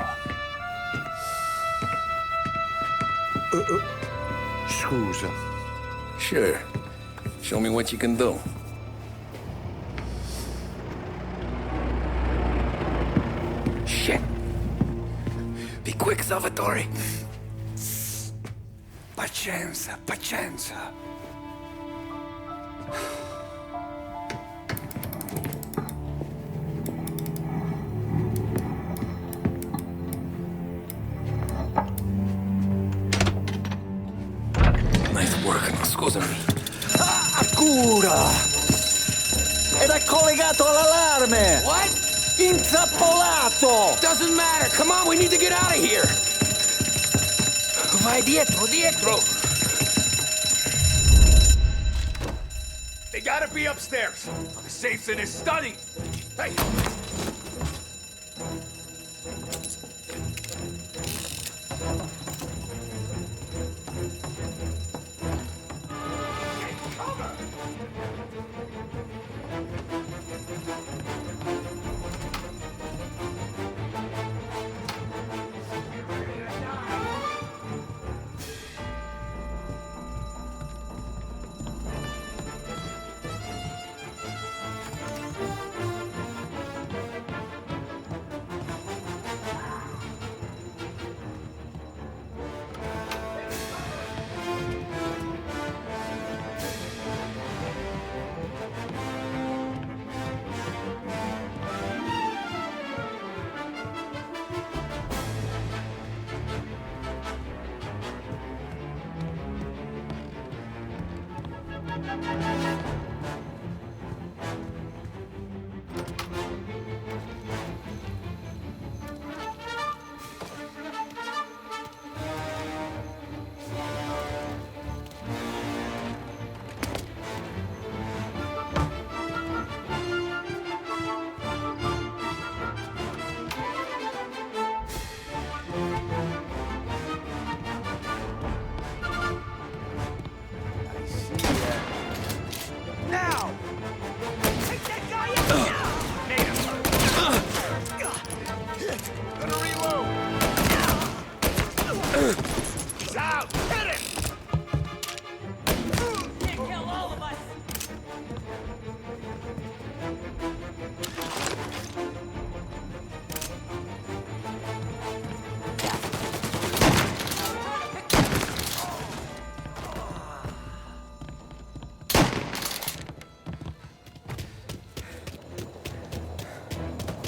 Scusa. Sure. Show me what you can do. Shit. Be quick, Salvatore. Pazienza, pazienza. Nice work, scusami. Cura! Era collegato all'allarme! What? Intrappolato! Doesn't matter. Come on, we need to get out of here. Vai dietro, dietro. They gotta be upstairs. The safe's in his study. Hey!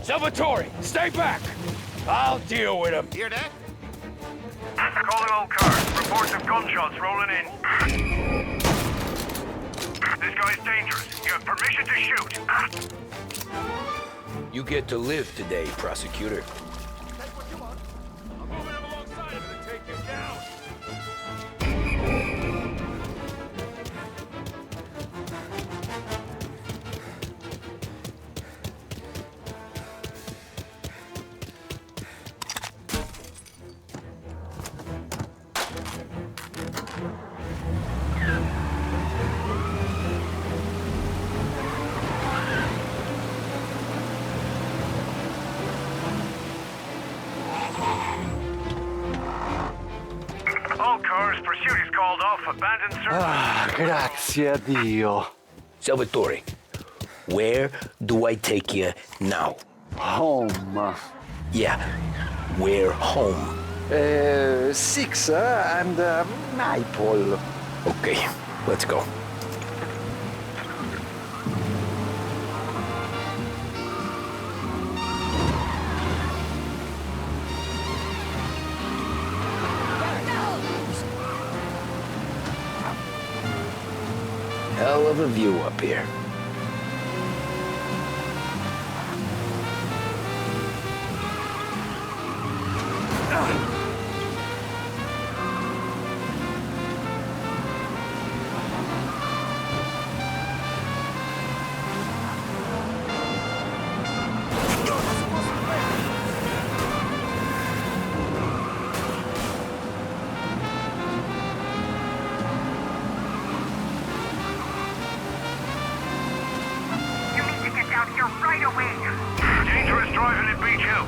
Salvatore, stay back! I'll deal with him. Hear that? Calling all cars. Reports of gunshots rolling in. This guy's dangerous. You have permission to shoot. You get to live today, prosecutor. I'm moving him alongside him and take him down. All cars, pursuit is called off. Abandoned search. Grazie a Dio. Salvatore, where do I take you now? Home. Yeah, where home? 6 and Maple. Okay, let's go. Hell of a view up here. Dangerous driving at Beach Hill.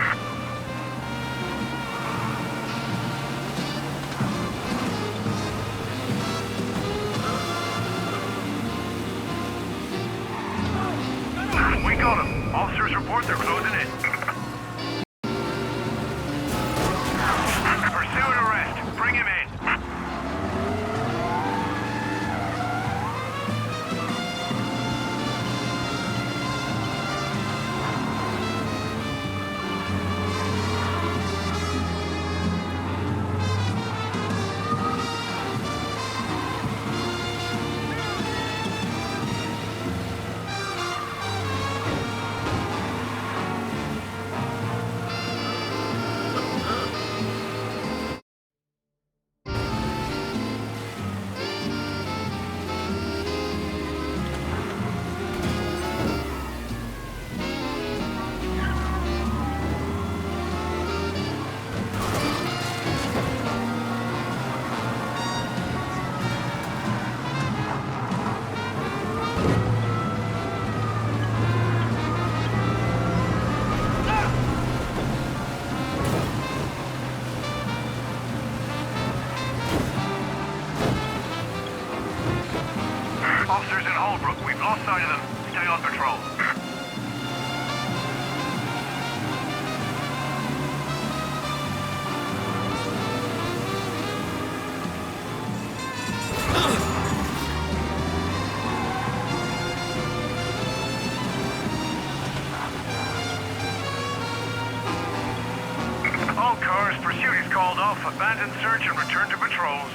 Pursuit is called off. Abandon search and return to patrols.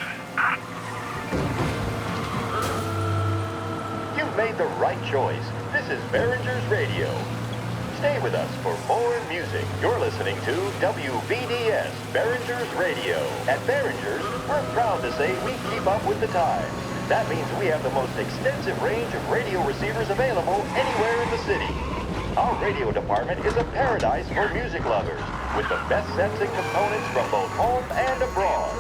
You've made the right choice. This is Behringer's Radio. Stay with us for more music. You're listening to WBDS, Behringer's Radio. At Behringer's, we're proud to say we keep up with the times. That means we have the most extensive range of radio receivers available anywhere in the city. Our radio department is a paradise for music lovers, with the best sets and components from both home and abroad.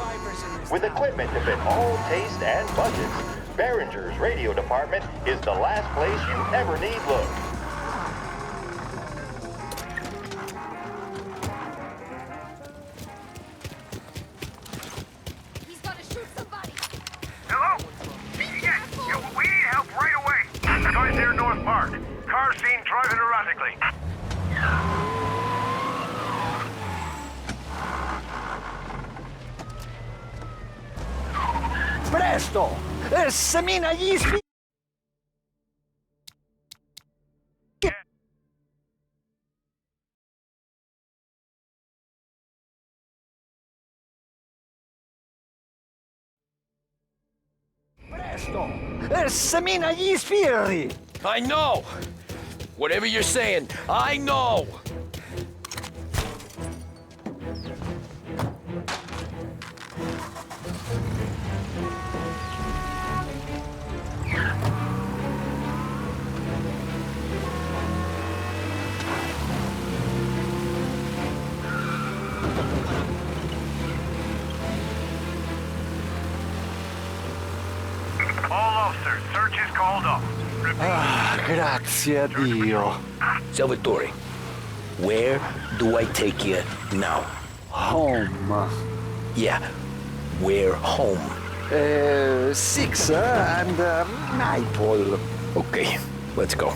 With equipment to fit all taste and budgets, Behringer's radio department is the last place you ever need look. He's gonna shoot somebody. Hello? Yeah, we need help right away. Guys near North Park. Car seen driving erratically. Presto! Semina gli spi... Presto! Semina gli sbirri! I know! Whatever you're saying, I know! All officers, search is called off. Ah, grazie a Dio. Salvatore, where do I take you now? Home. Yeah, where home? 6 and Nightfall. Okay, let's go.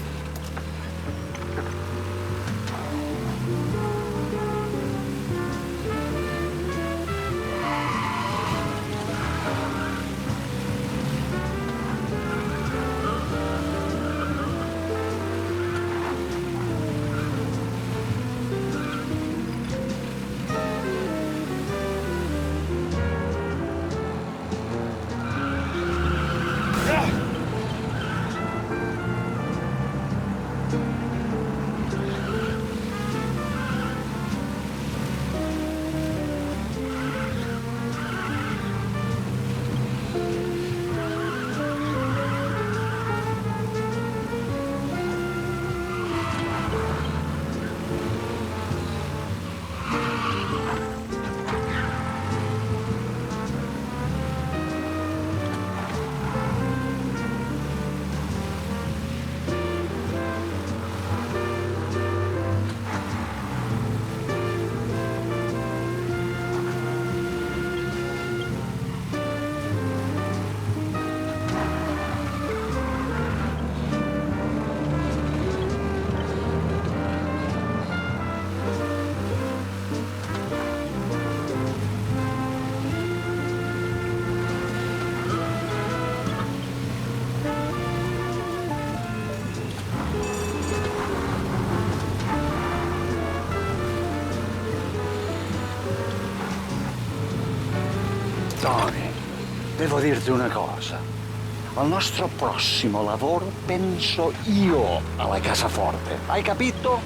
Tony, devo dirti una cosa. Al nostro prossimo lavoro penso io alla cassaforte. Hai capito?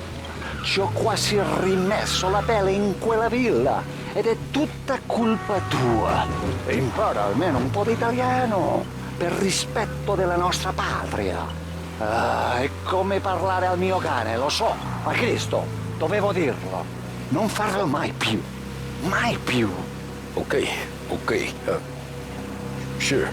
Ci ho quasi rimesso la pelle in quella villa ed è tutta colpa tua. E impara almeno un po' di italiano per rispetto della nostra patria. Ah, è come parlare al mio cane, lo so, ma Cristo, dovevo dirlo. Non farlo mai più. Mai più. Okay, okay. Sure.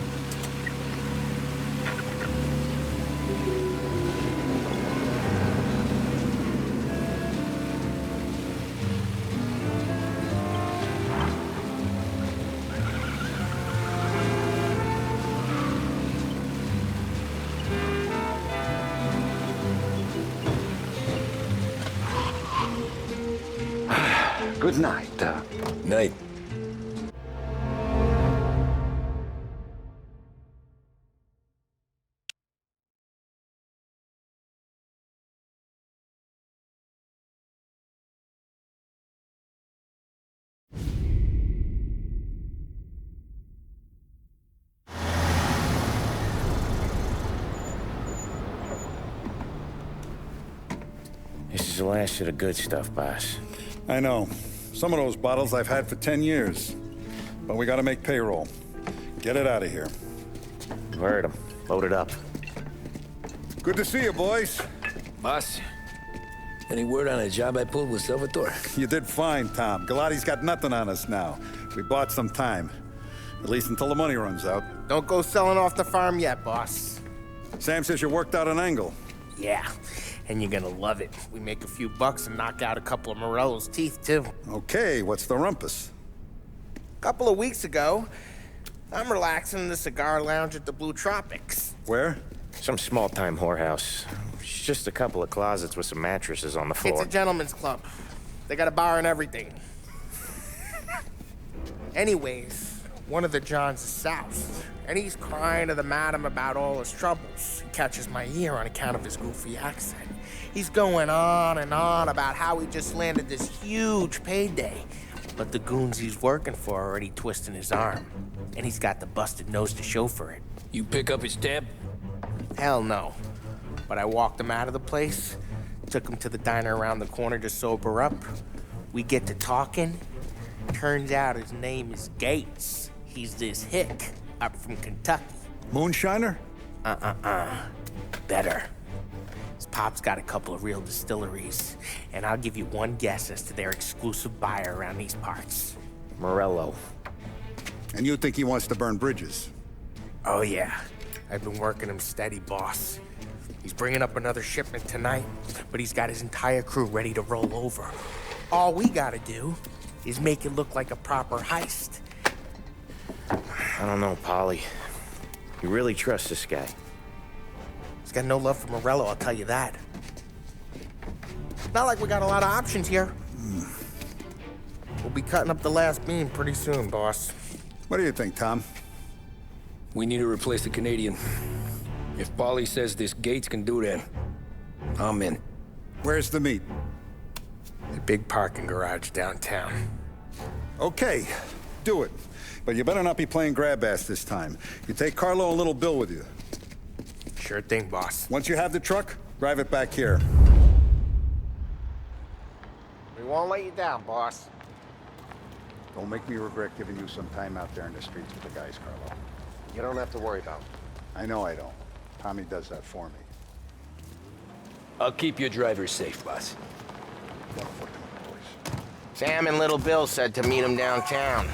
Good night. Night. the last of the good stuff, boss. I know. Some of those bottles I've had for 10 years. But we gotta make payroll. Get it out of here. Heard him. Load it up. Good to see you, boys. Boss, any word on a job I pulled with Salvatore? You did fine, Tom. Galati's got nothing on us now. We bought some time. At least until the money runs out. Don't go selling off the farm yet, boss. Sam says you worked out an angle. Yeah, and you're gonna love it. We make a few bucks and knock out a couple of Morello's teeth, too. Okay, what's the rumpus? A couple of weeks ago, I'm relaxing in the cigar lounge at the Blue Tropics. Where? Some small-time whorehouse. It's just a couple of closets with some mattresses on the floor. It's a gentleman's club. They got a bar and everything. Anyways, one of the Johns is south, and he's crying to the madam about all his troubles. He catches my ear on account of his goofy accent. He's going on and on about how he just landed this huge payday, but the goons he's working for are already twisting his arm, and he's got the busted nose to show for it. You pick up his tab? Hell no. But I walked him out of the place, took him to the diner around the corner to sober up. We get to talking. Turns out his name is Gates. He's this hick up from Kentucky. Moonshiner? Better. His pop's got a couple of real distilleries, and I'll give you one guess as to their exclusive buyer around these parts. Morello. And you think he wants to burn bridges? Oh yeah. I've been working him steady, boss. He's bringing up another shipment tonight, but he's got his entire crew ready to roll over. All we gotta do is make it look like a proper heist. I don't know, Polly. You really trust this guy? He's got no love for Morello, I'll tell you that. Not like we got a lot of options here. We'll be cutting up the last beam pretty soon, boss. What do you think, Tom? We need to replace the Canadian. If Polly says this Gates can do that, I'm in. Where's the meet? The big parking garage downtown. Okay, do it. But you better not be playing grab ass this time. You take Carlo and Little Bill with you. Sure thing, boss. Once you have the truck, drive it back here. We won't let you down, boss. Don't make me regret giving you some time out there in the streets with the guys, Carlo. You don't have to worry about it. I know I don't. Tommy does that for me. I'll keep your driver safe, boss. Sam and Little Bill said to meet him downtown.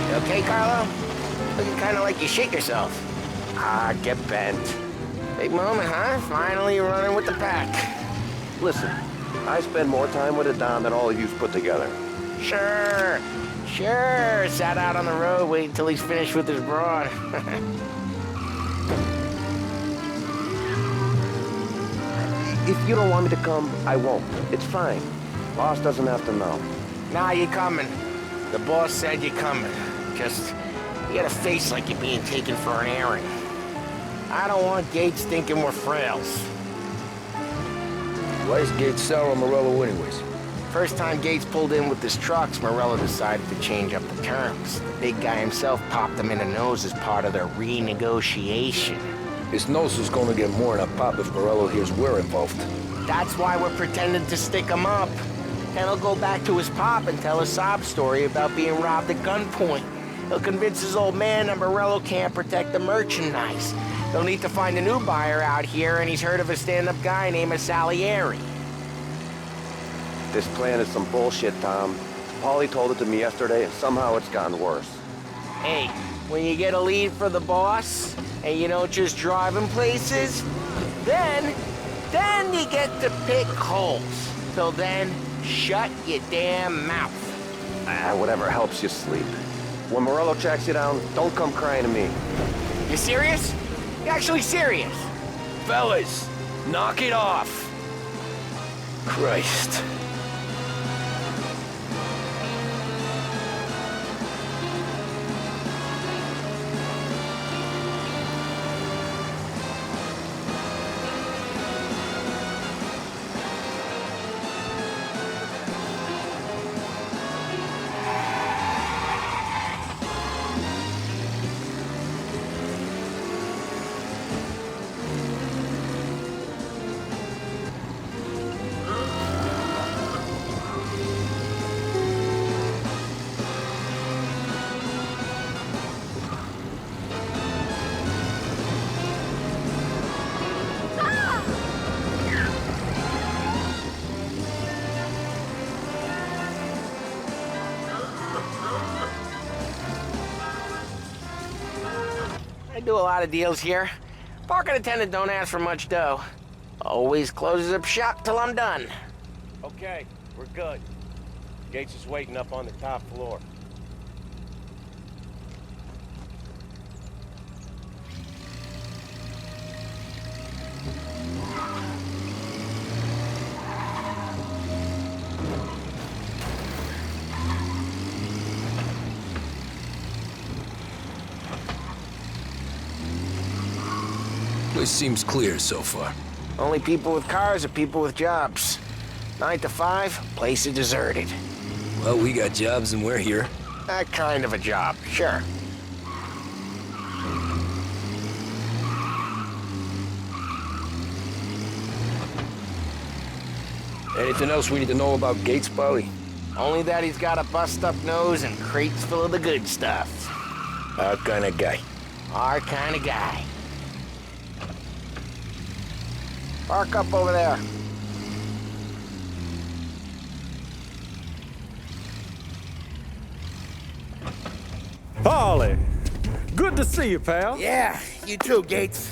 You okay, Carlo? Looking kind of like you shit yourself. Ah, get bent. Big moment, huh? Finally running with the pack. Listen, I spend more time with a Don than all of you's put together. Sure. Sat out on the road waiting till he's finished with his broad. If you don't want me to come, I won't. It's fine. Boss doesn't have to know. Nah, you coming. The boss said you're coming. Just, you got a face like you're being taken for an airing. I don't want Gates thinking we're frails. Why is Gates sour on Morello anyways? First time Gates pulled in with his trucks, Morello decided to change up the terms. The big guy himself popped him in the nose as part of their renegotiation. His nose is gonna get more than a pop if Morello hears we're involved. That's why we're pretending to stick him up. Then he'll go back to his pop and tell a sob story about being robbed at gunpoint. He'll convince his old man that Morello can't protect the merchandise. They'll need to find a new buyer out here, and he's heard of a stand-up guy named Salieri. This plan is some bullshit, Tom. Paulie told it to me yesterday, and somehow it's gotten worse. Hey, when you get a lead for the boss, and you don't just drive him places, then you get to pick holes. Till then, shut your damn mouth. Whatever helps you sleep. When Morello tracks you down, don't come crying to me. You serious? You actually serious? Fellas, knock it off. Christ. do a lot of deals here. Parking attendant don't ask for much dough. Always closes up shop till I'm done. Okay, we're good. Gates is waiting up on the top floor. Place seems clear so far. Only people with cars are people with jobs. 9 to 5, place is deserted. Well, we got jobs and we're here. That kind of a job, sure. Anything else we need to know about Gates, Paulie? Only that he's got a bust-up nose and crates full of the good stuff. Our kind of guy. Our kind of guy. Park up over there. Paulie, good to see you, pal. Yeah, you too, Gates.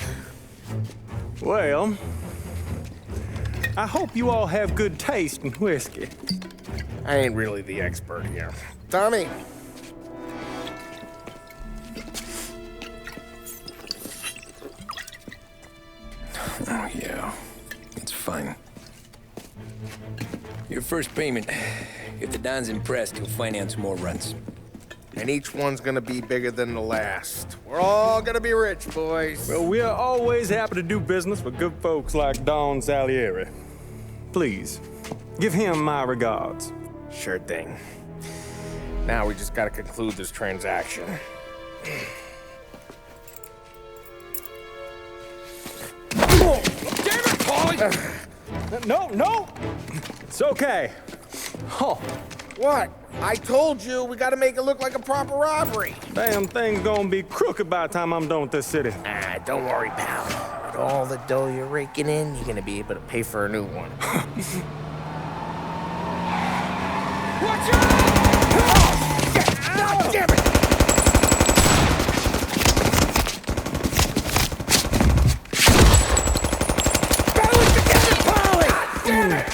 Well, I hope you all have good taste in whiskey. I ain't really the expert here. Tommy. Oh, yeah. It's fine. Your first payment. If the Don's impressed, he'll finance more runs. And each one's gonna be bigger than the last. We're all gonna be rich, boys. Well, we are always happy to do business with good folks like Don Salieri. Please, give him my regards. Sure thing. Now we just gotta conclude this transaction. Oh, damn it, Paulie! No! It's okay. Oh. What? I told you, we gotta make it look like a proper robbery. Damn thing's gonna be crooked by the time I'm done with this city. Ah, don't worry, pal. With all the dough you're raking in, you're gonna be able to pay for a new one. Watch out! God damn it! Balance together, Paulie! Damn it!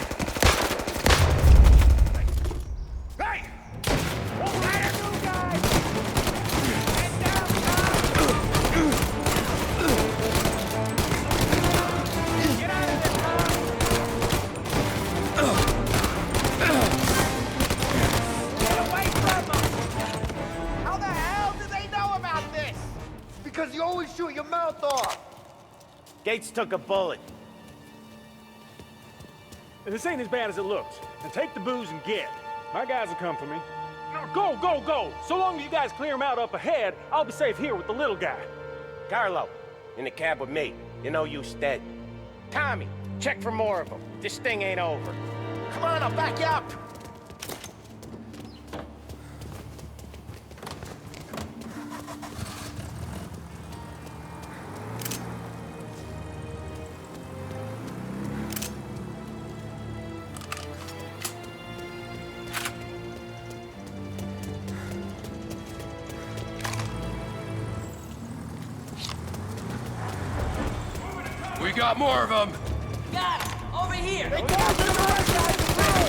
Because you always shoot your mouth off. Gates took a bullet. This ain't as bad as it looks. Now take the booze and get. My guys will come for me. Go! So long as you guys clear him out up ahead, I'll be safe here with the little guy. Carlo, in the cab with me. You know you stead. Tommy, check for more of them. This thing ain't over. Come on, I'll back you up. We got more of them! Got it! Over here! They called in the right side of the road!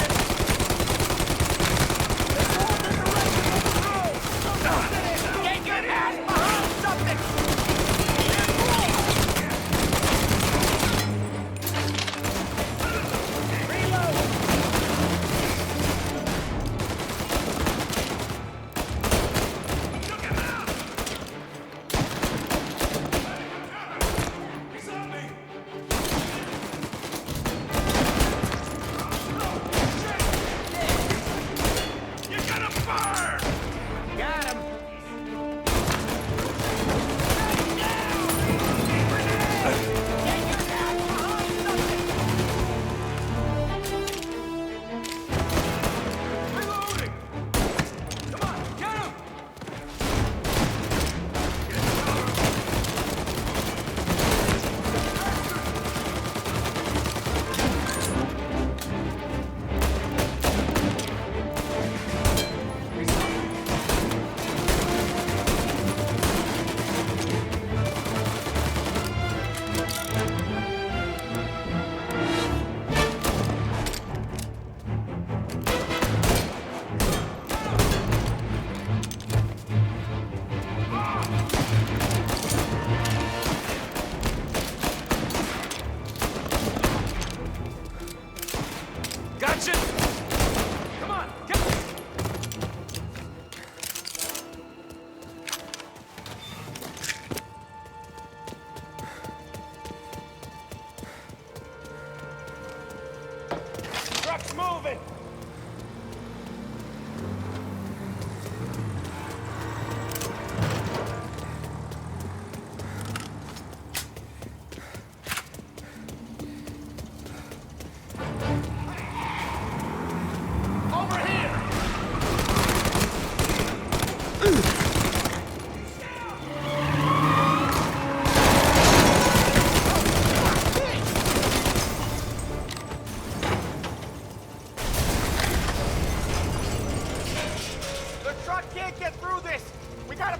They called in the right side of the road! Get your ass behind something!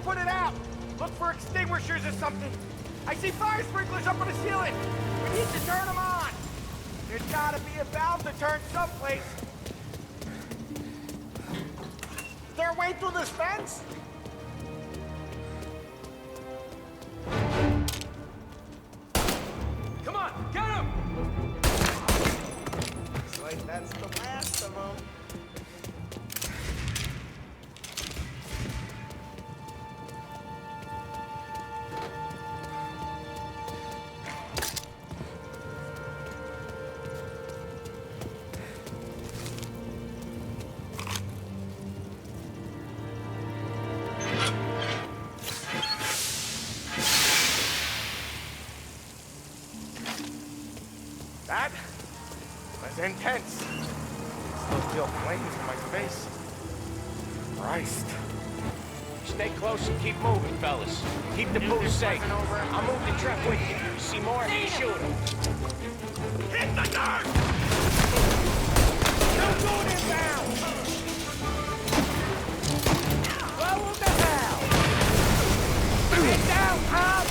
put it out. Look for extinguishers or something. I see fire sprinklers up on the ceiling. We need to turn them on. There's gotta be a valve to turn someplace. Is there a way through this fence? Come on, get him! Looks like that's the last of them. That was intense. Still feel flames in my face. Christ. Stay close and keep moving, fellas. Keep the booze safe. I'll move the truck with you. You see more? Shoot him. Hit the dirt! Don't go inbound! Well, what the hell? Get down, Pop!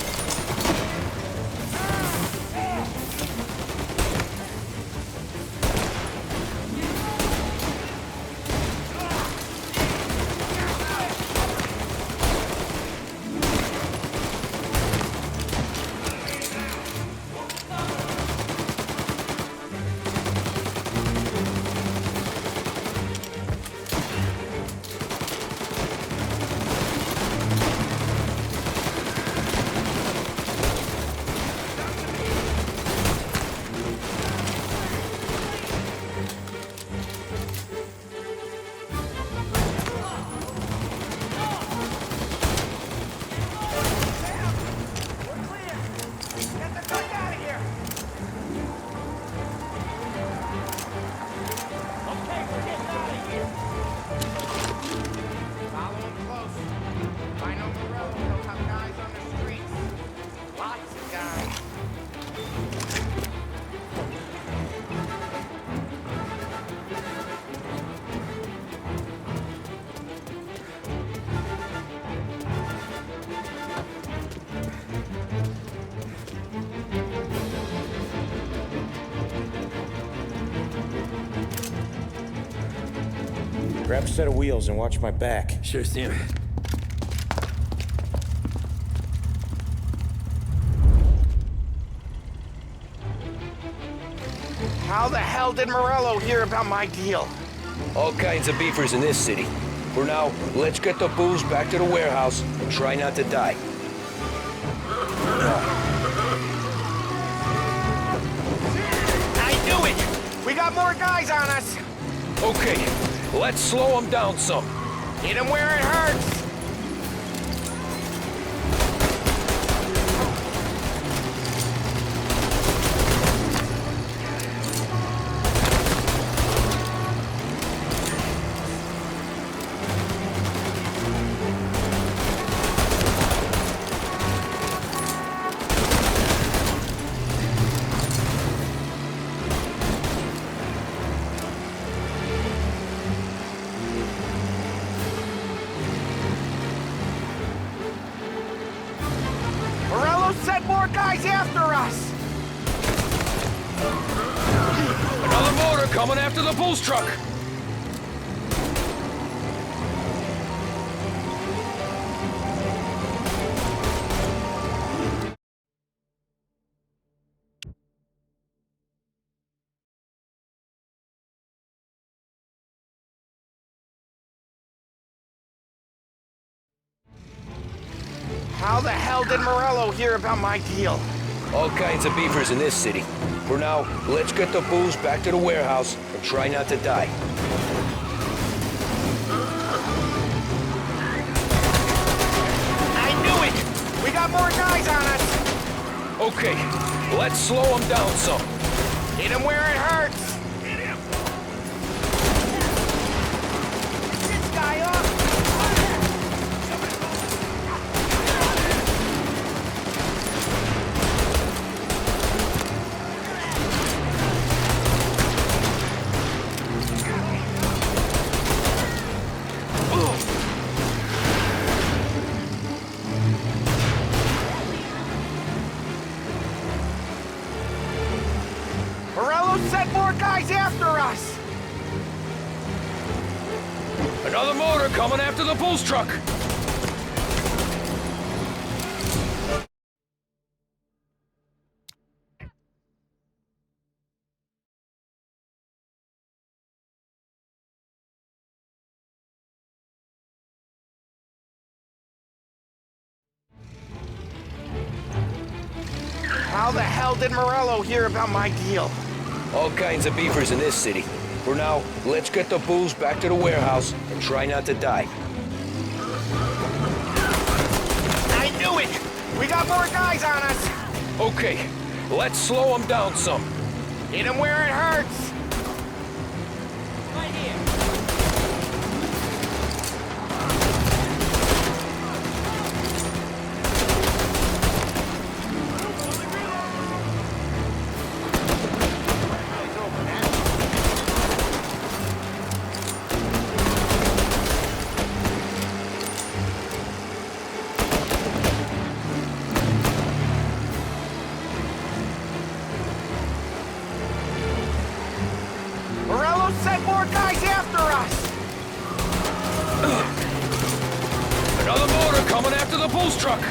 Grab a set of wheels and watch my back. Sure thing. How the hell did Morello hear about my deal? All kinds of beefers in this city. For now, let's get the booze back to the warehouse and try not to die. I knew it! We got more guys on us! Okay, let's slow them down some. Hit them where it hurts! Send more guys after us! Another motor coming after the booze truck! How the hell did Morello hear about my deal? All kinds of beefers in this city. For now, let's get the booze back to the warehouse and try not to die. I knew it! We got more guys on us! Okay, let's slow them down some. Hit him where it hurts! Hit him! This guy up! Another motor coming after the Bulls truck! How the hell did Morello hear about my deal? All kinds of beefers in this city. For now, let's get the Bulls back to the warehouse and try not to die. I knew it! We got more guys on us! Okay, let's slow them down some. Hit them where it hurts! Right here. Morello sent more guys after us! Another motor coming after the Bulls truck!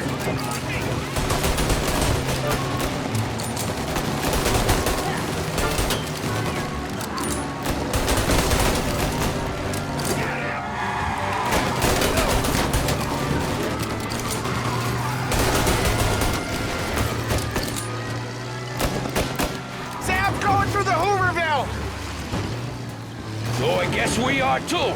Sam's going through the Hooverville! So I guess we are too.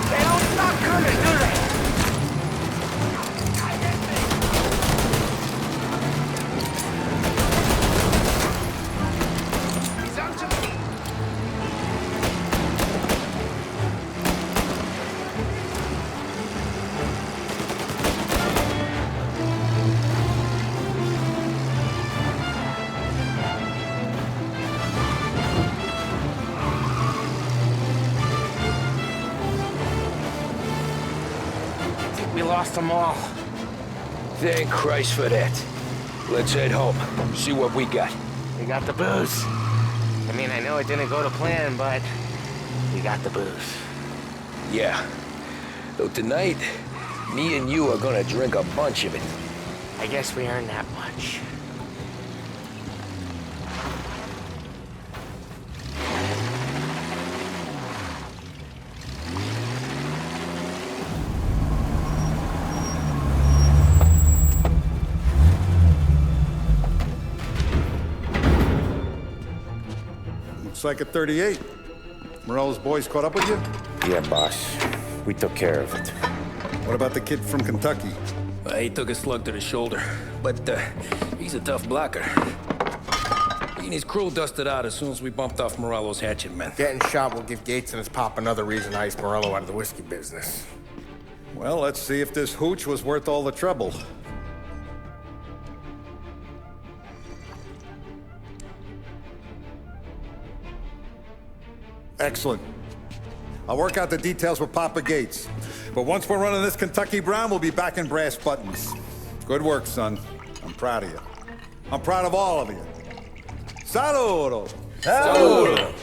They don't stop coming, do they? He's up to me. I think we lost them all. Thank Christ for that. Let's head home, see what we got. We got the booze. I mean, I know it didn't go to plan, but we got the booze. Yeah. Though tonight, me and you are gonna drink a bunch of it. I guess we earned that much. Looks like a 38. Morello's boys caught up with you? Yeah, boss. We took care of it. What about the kid from Kentucky? He took a slug to the shoulder, but he's a tough blocker. He and his crew dusted out as soon as we bumped off Morello's hatchet men. Getting shot will give Gates and his pop another reason to ice Morello out of the whiskey business. Well, let's see if this hooch was worth all the trouble. Excellent. I'll work out the details with Papa Gates. But once we're running this Kentucky Brown, we'll be back in brass buttons. Good work, son. I'm proud of you. I'm proud of all of you. Saludo! Saludo!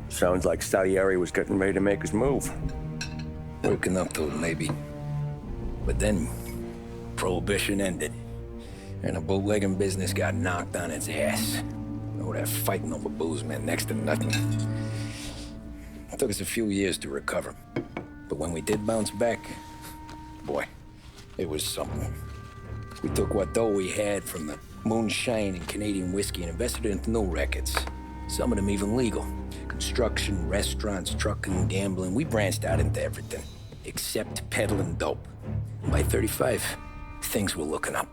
Sounds like Salieri was getting ready to make his move. Working up to it, maybe. But then, Prohibition ended. And the bootlegging business got knocked on its ass. Oh, that fighting over booze meant next to nothing. It took us a few years to recover. But when we did bounce back, boy, it was something. We took what dough we had from the moonshine and Canadian whiskey and invested it into new rackets. Some of them even legal. Construction, restaurants, trucking, gambling. We branched out into everything, except peddling dope. And by 35, things were looking up.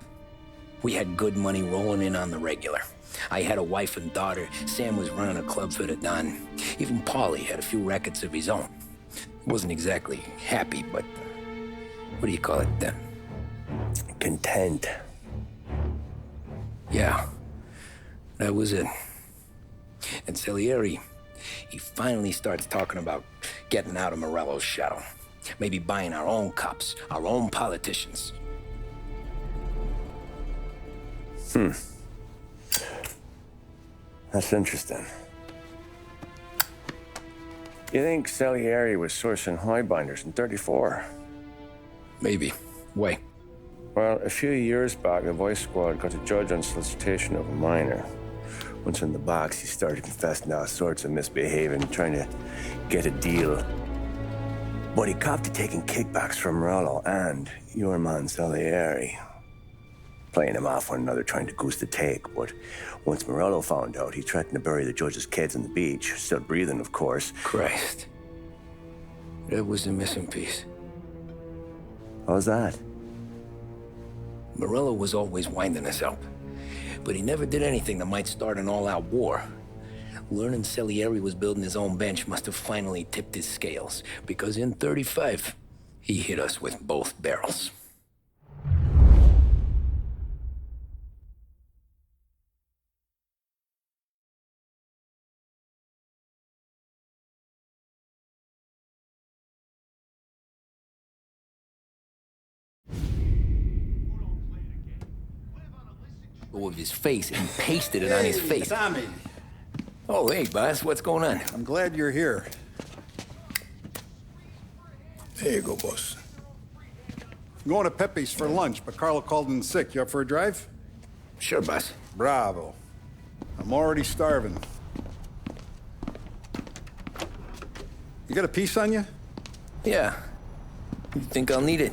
We had good money rolling in on the regular. I had a wife and daughter. Sam was running a club for the Don. Even Paulie had a few rackets of his own. He wasn't exactly happy, but what do you call it then? Content. Yeah, that was it. And Salieri, he finally starts talking about getting out of Morello's shadow. Maybe buying our own cops, our own politicians. That's interesting. You think Salieri was sourcing highbinders in 34? Maybe. Why? Well, a few years back, the Vice Squad got a judge on solicitation of a minor. Once in the box, he started confessing all sorts of misbehaving, trying to get a deal. But he copped to taking kickbacks from Morello and your man Salieri. Playing him off one another, trying to goose the take. But once Morello found out, he threatened to bury the judge's kids on the beach. Still breathing, of course. Christ. That was the missing piece. How's that? Morello was always winding us up. But he never did anything that might start an all-out war. Learning Salieri was building his own bench must have finally tipped his scales. Because in 35, he hit us with both barrels. Of his face and pasted it on his face. Tommy. Oh, hey, boss. What's going on? I'm glad you're here. There you go, boss. I'm going to Pepe's for lunch, but Carlo called in sick. You up for a drive? Sure, boss. Bravo. I'm already starving. You got a piece on you? Yeah. You think I'll need it?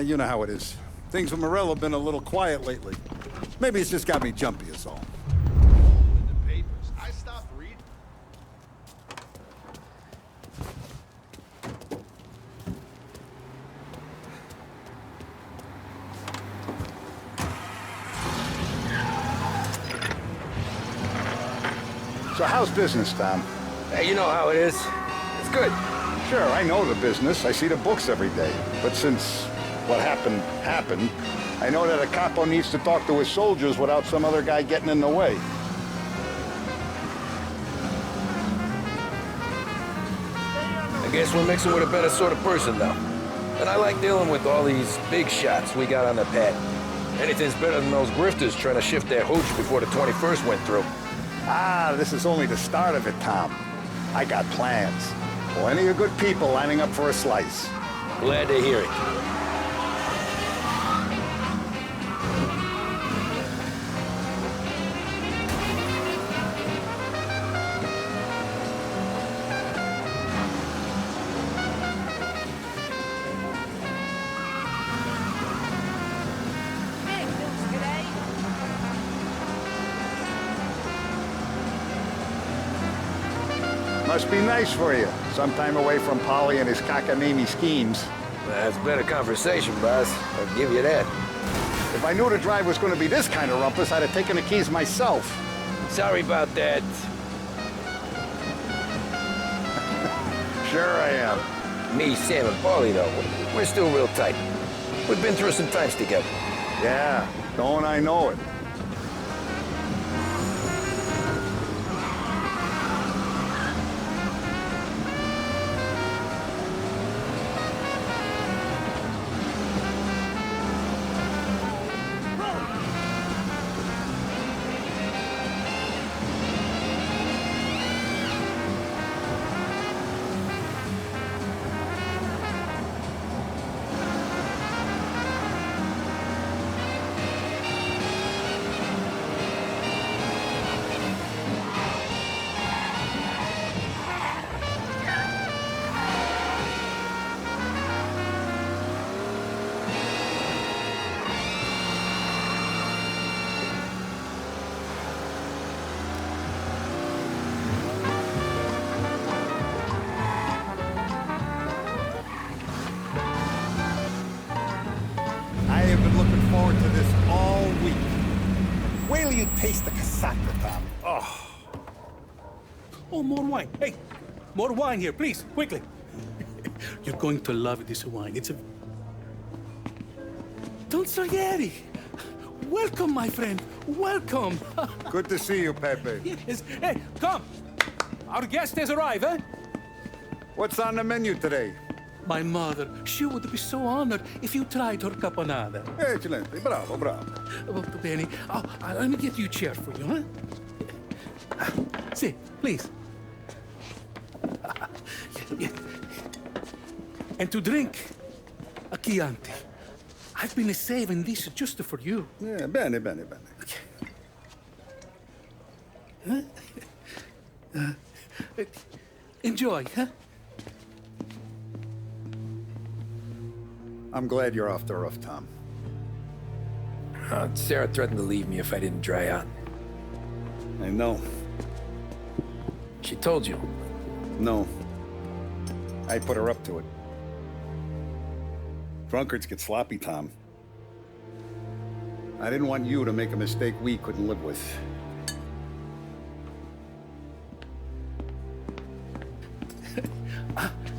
You know how it is. Things with Morello have been a little quiet lately. Maybe it's just got me jumpy, is all. I stopped reading. So how's business, Tom? Hey, you know how it is. It's good. Sure, I know the business. I see the books every day. But since what happened, I know that a capo needs to talk to his soldiers without some other guy getting in the way. I guess we're mixing with a better sort of person now. And I like dealing with all these big shots we got on the pad. Anything's better than those grifters trying to shift their hooch before the 21st went through. Ah, this is only the start of it, Tom. I got plans. Plenty of good people lining up for a slice. Glad to hear it. Must be nice for you. Some time away from Polly and his cockamamie schemes. That's better conversation, boss. I'll give you that. If I knew the drive was going to be this kind of rumpus, I'd have taken the keys myself. Sorry about that. Sure I am. Me, Sam, and Paulie, though, we're still real tight. We've been through some times together. Yeah, don't I know it. taste the casaca, Tom. Oh. Oh, more wine. Hey, more wine here, please, quickly. You're going to love this wine. It's a... Don Salieri! Welcome, my friend. Welcome. Good to see you, Pepe. Yes. Hey, come. Our guest has arrived, eh? What's on the menu today? My mother, she would be so honored if you tried her caponata. Excellent. Bravo, bravo. Molto bene. Oh, let me get you a chair for you, huh? See, please. Yeah. And to drink, a Chianti. I've been saving this just for you. Yeah, bene, bene, bene. Okay. Enjoy, huh? I'm glad you're off the roof, Tom. Sarah threatened to leave me if I didn't dry out. I know. She told you? No. I put her up to it. Drunkards get sloppy, Tom. I didn't want you to make a mistake we couldn't live with.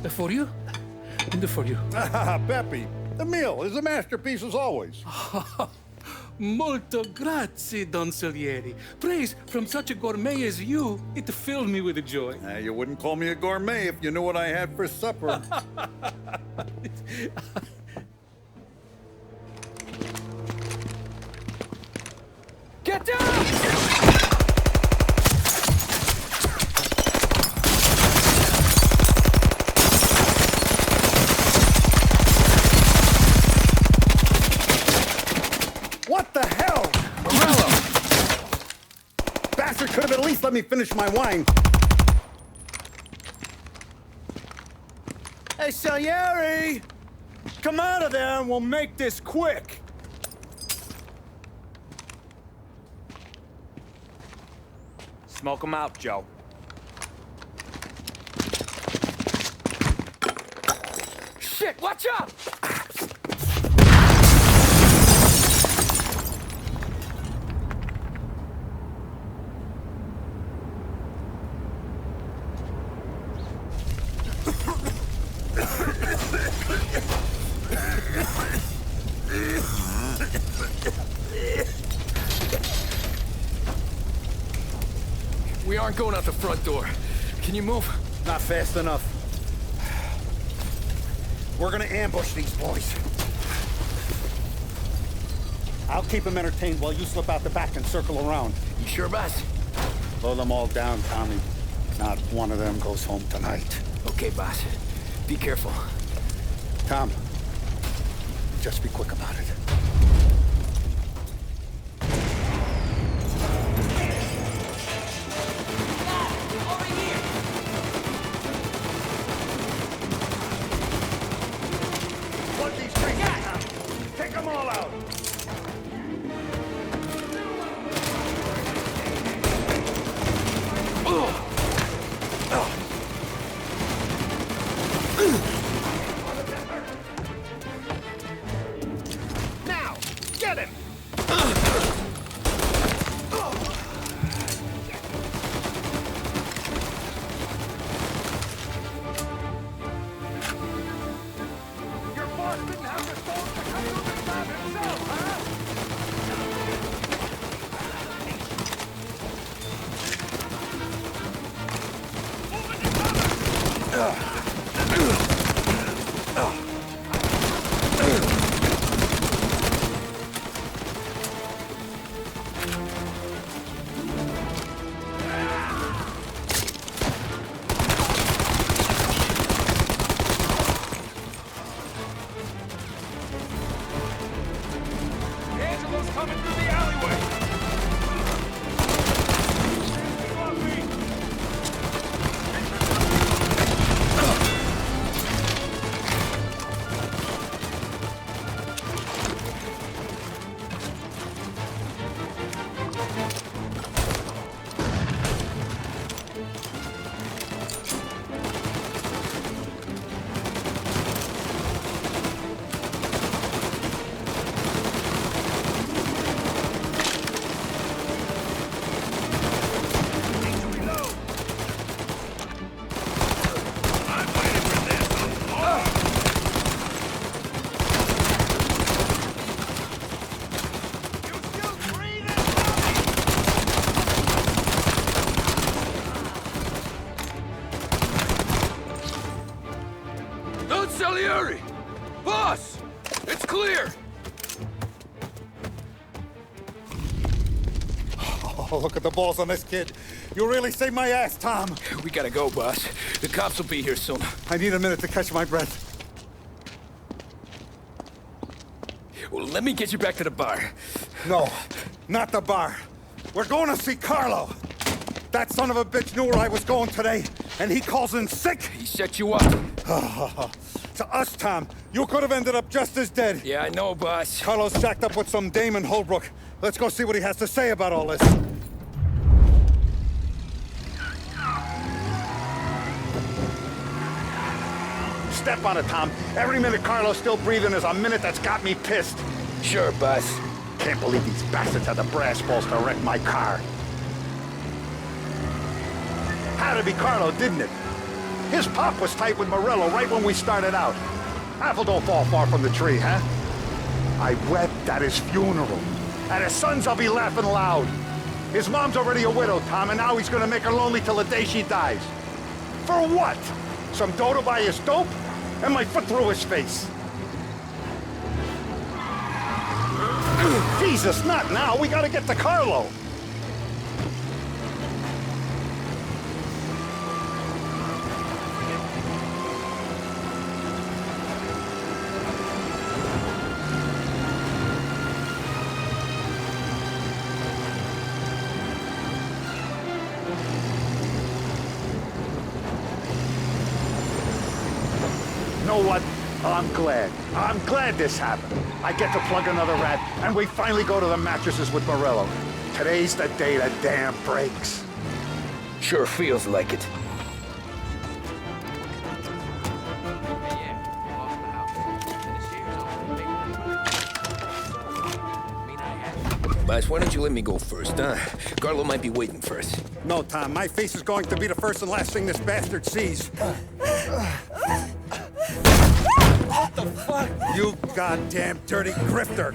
For you? And for you. Pepe, the meal is a masterpiece as always. Molto grazie, Don Salieri. Praise from such a gourmet as you, it filled me with joy. You wouldn't call me a gourmet if you knew what I had for supper. Get down! What the hell? Morello! Bastard could have at least let me finish my wine. Hey, Salieri! Come out of there and we'll make this quick. Smoke 'em out, Joe. Shit, watch out! We aren't going out the front door. Can you move? Not fast enough. We're gonna ambush these boys. I'll keep them entertained while you slip out the back and circle around. You sure, boss? Blow them all down, Tommy. Not one of them goes home tonight. Okay, boss. Be careful. Tom, just be quick about it. Now, get him! Your boss didn't have the soul to come to the job himself, huh? Salieri! Boss! It's clear! Oh, look at the balls on this kid. You really saved my ass, Tom. We gotta go, boss. The cops will be here soon. I need a minute to catch my breath. Well, let me get you back to the bar. No, not the bar. We're going to see Carlo. That son of a bitch knew where I was going today, and he calls in sick. He set you up. To us, Tom, you could have ended up just as dead. Yeah, I know, boss. Carlo's shacked up with some dame in Holbrook. Let's go see what he has to say about all this. Step on it, Tom. Every minute Carlo's still breathing is a minute that's got me pissed. Sure, boss. Can't believe these bastards had the brass balls to wreck my car. Had to be Carlo, didn't it? His pop was tight with Morello right when we started out. Apple don't fall far from the tree, huh? I wept at his funeral. At his son's, I'll be laughing loud. His mom's already a widow, Tom, and now he's gonna make her lonely till the day she dies. For what? Some dough to buy his dope? And my foot through his face. Jesus, not now. We gotta get to Carlo. You know what? I'm glad. I'm glad this happened. I get to plug another rat, and we finally go to the mattresses with Morello. Today's the day the dam breaks. Sure feels like it. Boss, why don't you let me go first, huh? Carlo might be waiting for us. No, Tom. My face is going to be the first and last thing this bastard sees. What the fuck? You goddamn dirty grifter.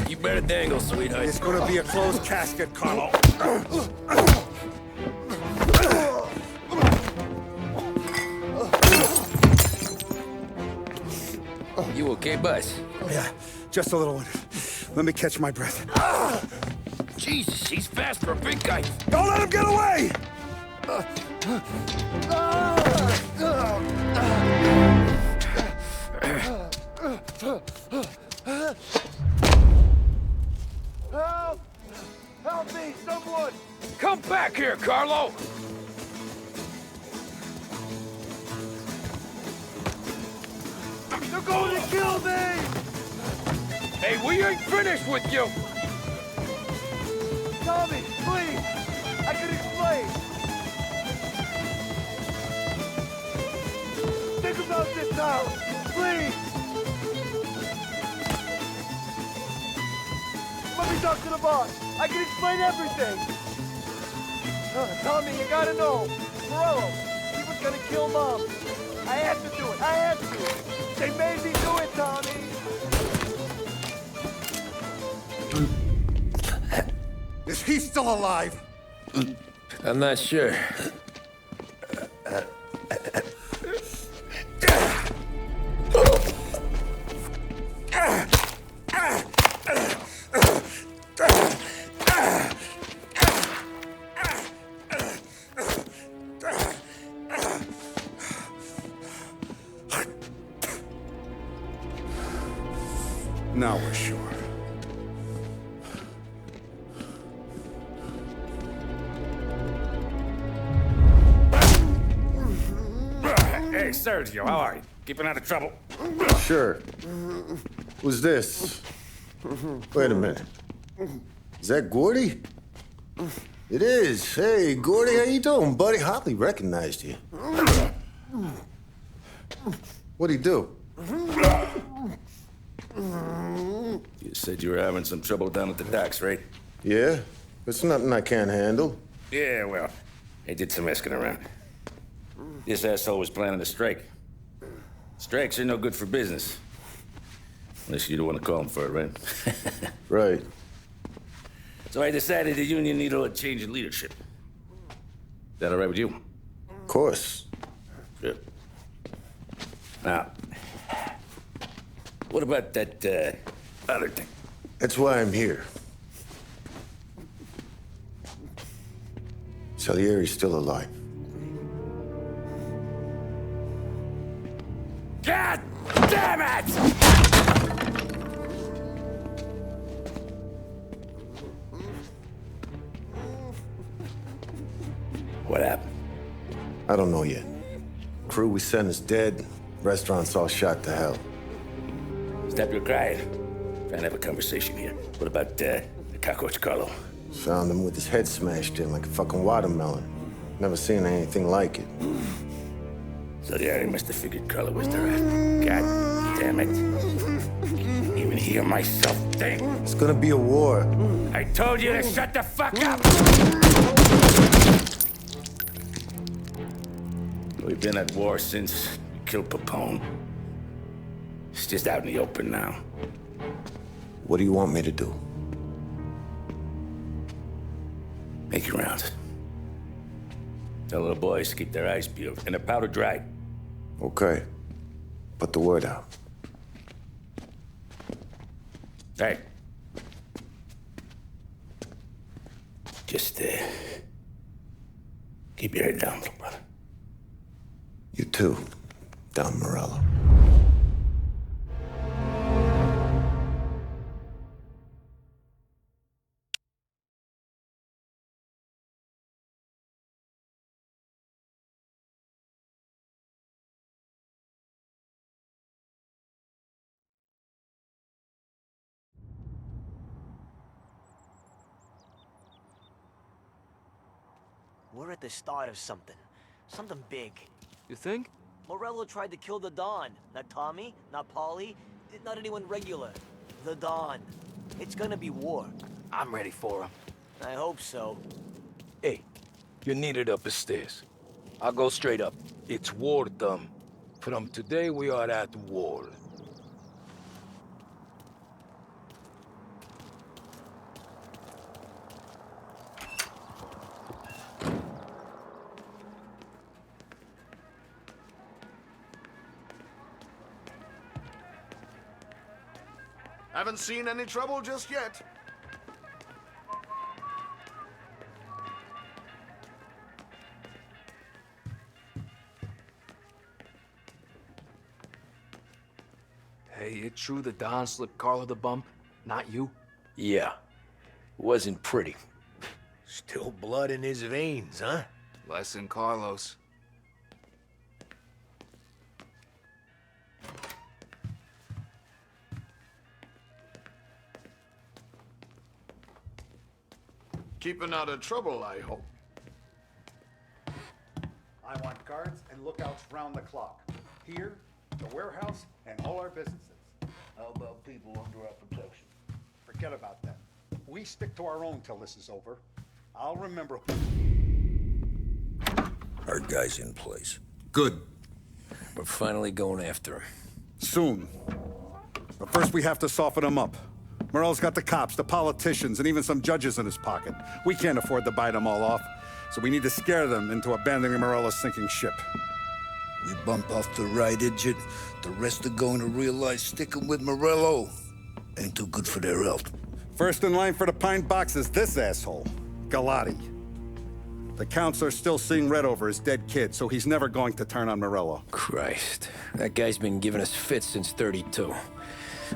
You better dangle, sweetheart. It's gonna be a closed casket, Carlo. You okay, boss? Yeah, just a little one. Let me catch my breath. Jesus, he's fast for a big guy. Don't let him get away! Help! Help me, someone! Come back here, Carlo! They're going to kill me! Hey, we ain't finished with you! Tommy, please! I can explain! Think about this now! Please! Let me talk to the boss! I can explain everything! Tommy, you gotta know! Morello, he was gonna kill Mom! I had to do it! I had to! They made me do it, Tommy! Is he still alive? I'm not sure. Now we're sure. Hey, Sergio, how are you? Keeping out of trouble? Sure. Who's this? Wait a minute. Is that Gordy? It is. Hey, Gordy, how you doing, buddy? Hardly recognized you. What'd he do? You said you were having some trouble down at the docks, right? Yeah? It's nothing I can't handle. Yeah, well, they did some asking around. This asshole was planning a strike. Strikes are no good for business. Unless you don't want to call him for it, right? Right. So I decided the union needed a change in leadership. That all right with you? Of course. Good. Now, What about that, other thing? That's why I'm here. Salieri's still alive. God damn it! What happened? I don't know yet. Crew we sent is dead. Restaurant's all shot to hell. Stop your crying. Trying to have a conversation here. What about, the cockroach Carlo? Found him with his head smashed in like a fucking watermelon. Never seen anything like it. Salieri must have figured Carlo was the rat. God damn it. Even hear myself think. It's gonna be a war. I told you to shut the fuck up! We've been at war since we killed Papone. It's just out in the open now. What do you want me to do? Make your rounds. Tell little boys to keep their eyes peeled and their powder dry. Okay. Put the word out. Hey. Just, keep your head down, little brother. You too, Don Morello. We're at the start of something. Something big. You think? Morello tried to kill the Don. Not Tommy, not Paulie, not anyone regular. The Don. It's gonna be war. I'm ready for him. I hope so. Hey, you're needed up the stairs. I'll go straight up. It's war time. From today, we are at war. Haven't seen any trouble just yet. Hey, it true the Don slipped Carlo the bump? Not you? Yeah. Wasn't pretty. Still blood in his veins, huh? Less than Carlos. Keeping out of trouble, I hope. I want guards and lookouts round the clock. Here, the warehouse, and all our businesses. How about people under our protection? Forget about that. We stick to our own till this is over. I'll remember. Our guy's in place. Good. We're finally going after him. Soon. But first we have to soften him up. Morello's got the cops, the politicians, and even some judges in his pocket. We can't afford to bite them all off, so we need to scare them into abandoning Morello's sinking ship. We bump off the right idiot, the rest are going to realize sticking with Morello ain't too good for their health. First in line for the pine box is this asshole, Galati. The counselor's still seeing red over his dead kid, so he's never going to turn on Morello. Christ. That guy's been giving us fits since 32.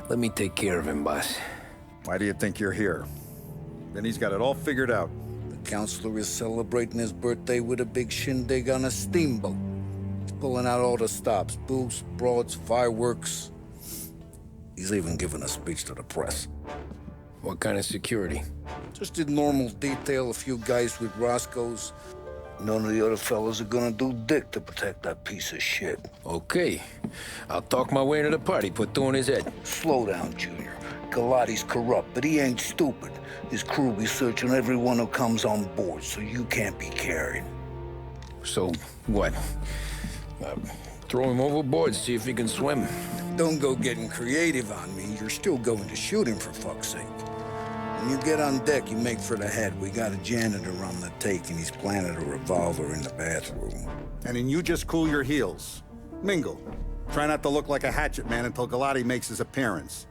Let me take care of him, boss. Why do you think you're here? Then he's got it all figured out. The counselor is celebrating his birthday with a big shindig on a steamboat. He's pulling out all the stops, booze, broads, fireworks. He's even giving a speech to the press. What kind of security? Just a normal detail, a few guys with Roscoe's. None of the other fellas are gonna do dick to protect that piece of shit. Okay. I'll talk my way into the party, put two in his head. Slow down, Junior. Galati's corrupt, but he ain't stupid. His crew be searching everyone who comes on board, so you can't be carried. So, what? Throw him overboard, see if he can swim. Don't go getting creative on me. You're still going to shoot him, for fuck's sake. When you get on deck, you make for the head. We got a janitor on the take, and he's planted a revolver in the bathroom. And then you just cool your heels. Mingle. Try not to look like a hatchet man until Galati makes his appearance.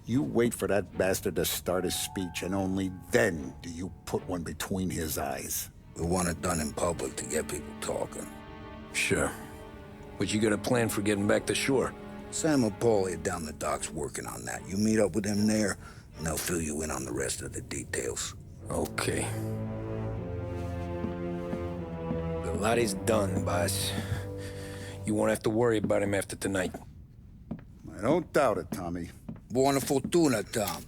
You wait for that bastard to start his speech, and only then do you put one between his eyes. We want it done in public to get people talking. Sure. But you got a plan for getting back to shore? Sam and Paulie are down the docks working on that. You meet up with them there, and they'll fill you in on the rest of the details. Okay. Galati's done, boss. You won't have to worry about him after tonight. I don't doubt it, Tommy. Buona fortuna, Tom.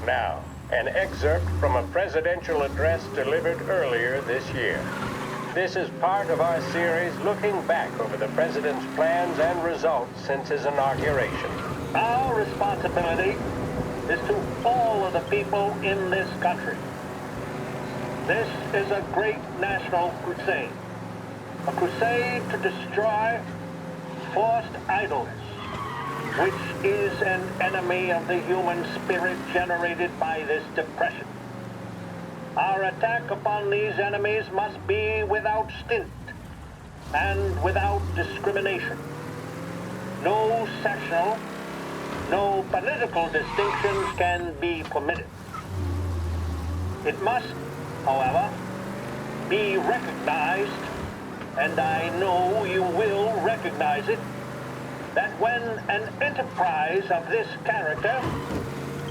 Now, an excerpt from a presidential address delivered earlier this year. This is part of our series looking back over the president's plans and results since his inauguration. Our responsibility is to all of the people in this country. This is a great national crusade. A crusade to destroy forced idleness, which is an enemy of the human spirit generated by this depression. Our attack upon these enemies must be without stint and without discrimination. No sectional, no political distinctions can be permitted. It must, however, be recognized, and I know you will recognize it, that when an enterprise of this character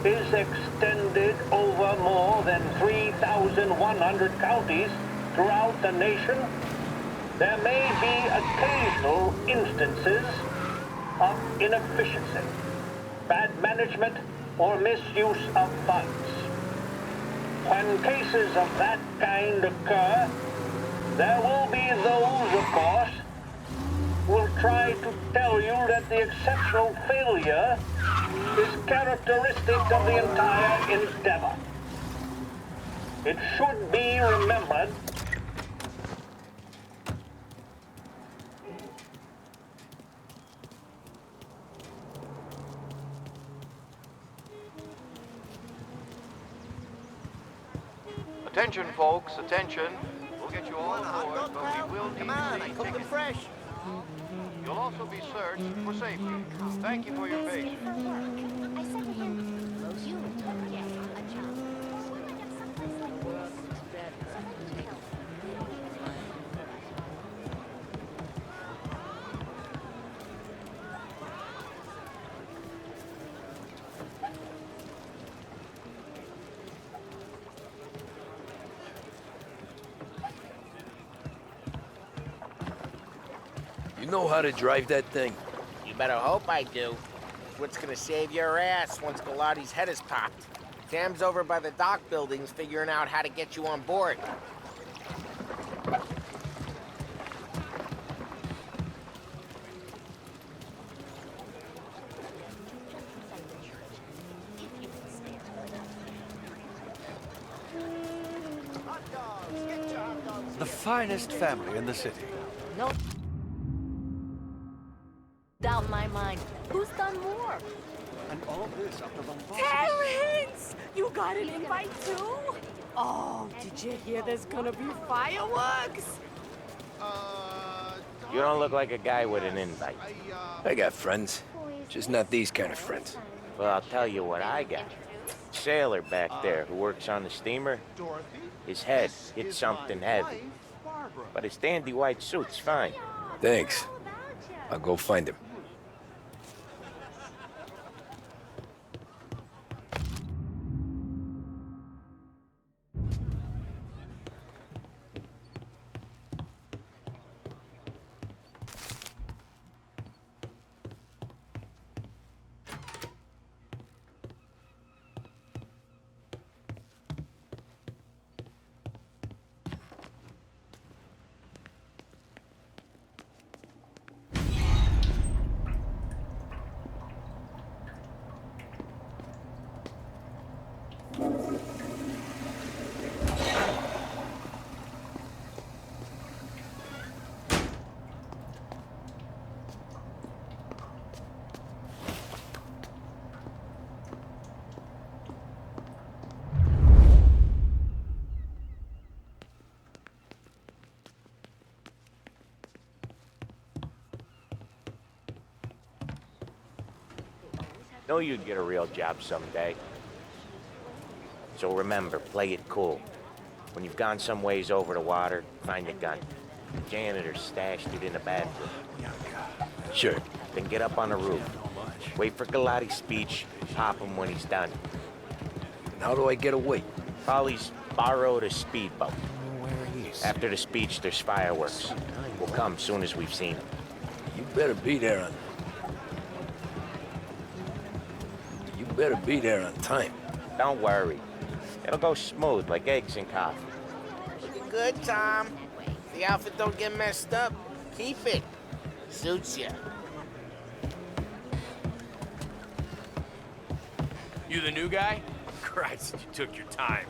is extended over more than 3,100 counties throughout the nation, there may be occasional instances of inefficiency, bad management, or misuse of funds. When cases of that kind occur, there will be those, of course, will try to tell you that the exceptional failure is characteristic of the entire endeavor. It should be remembered Attention, folks, attention. We'll get you all aboard, but we will need to see tickets. Fresh. You'll also be searched for safety. Thank you for your patience. I said to him, you took a job. You know how to drive that thing? You better hope I do. What's gonna save your ass once Galati's head is popped? Sam's over by the dock buildings figuring out how to get you on board. The finest family in the city. No doubt in my mind. Who's done more? And all this after Von Boss. Terrence! You got an invite too? Oh, did you hear there's gonna be fireworks? You don't look like a guy with an invite. I got friends, just not these kind of friends. Well, I'll tell you what I got. Sailor back there who works on the steamer. His head hit something heavy. But his dandy white suit's fine. Thanks. I'll go find him. Know you'd get a real job someday. So remember, play it cool. When you've gone some ways over the water, find the gun. The janitor stashed it in the bathroom. Sure. Then get up on the roof. Wait for Galati's speech, pop him when he's done. And how do I get away? Polly's borrowed a speedboat. After the speech, there's fireworks. We'll come soon as we've seen him. You better be there on... You better be there on time. Don't worry. It'll go smooth like eggs and coffee. Looking good, Tom. The outfit don't get messed up. Keep it. Suits you. You the new guy? Christ, you took your time.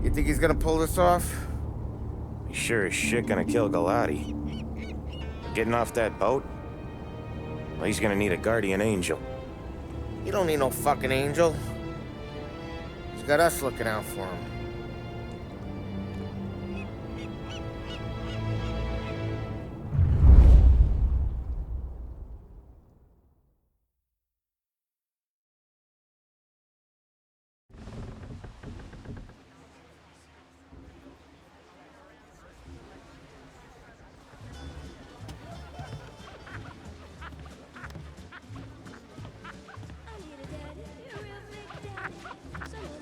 You think he's gonna pull this off? He's sure as shit gonna kill Galati. Getting off that boat? Well, he's gonna need a guardian angel. You don't need no fucking angel. He's got us looking out for him.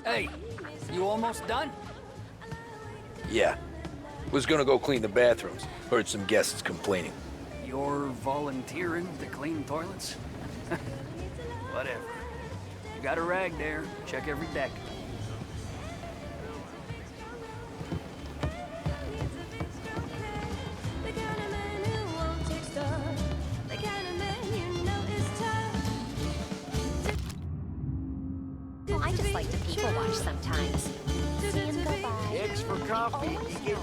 Hey, you almost done? Yeah. Was gonna go clean the bathrooms. Heard some guests complaining. You're volunteering to clean toilets? Whatever. You got a rag there. Check every deck. I just like to people watch sometimes. See him go by. Eggs for coffee. He gets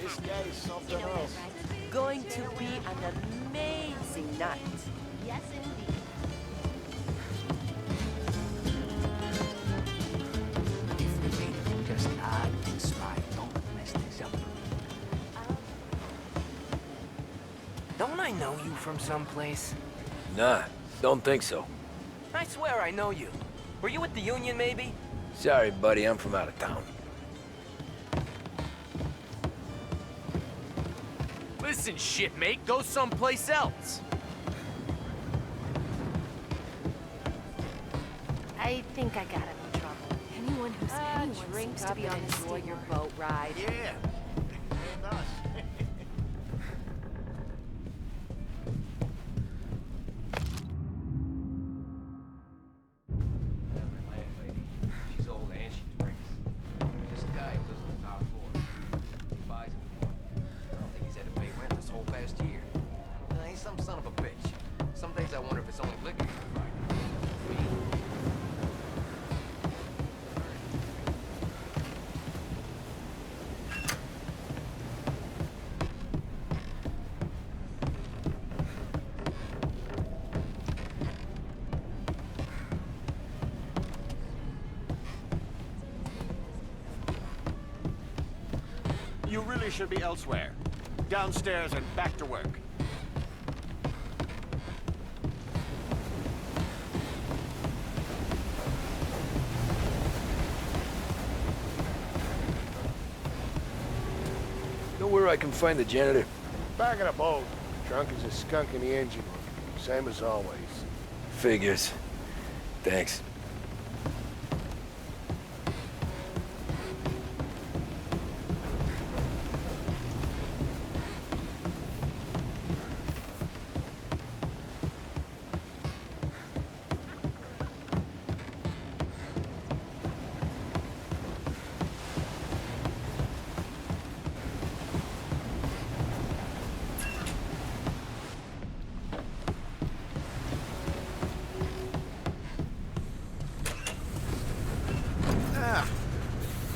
This guy is something else. Going to be an amazing night. Yes, indeed. Just nod and smile. Don't mess this up. Don't I know you from someplace? Nah, don't think so. I swear I know you. Were you at the Union, maybe? Sorry, buddy, I'm from out of town. Listen, shitmate, go someplace else. I think I got him in trouble. Anyone who's anyone Drink seems to up be on and this enjoy steamer. your boat ride. Yeah. And us. She's old and she drinks. This guy lives on the top floor. He buys it for her. I don't think he's had to pay rent this whole past year. He's some son of a bitch. Some days I wonder if it's only liquor he's providing. You really should be elsewhere. Downstairs and back to work. Know where I can find the janitor? Back in the boat. Drunk as a skunk in the engine room. Same as always. Figures. Thanks.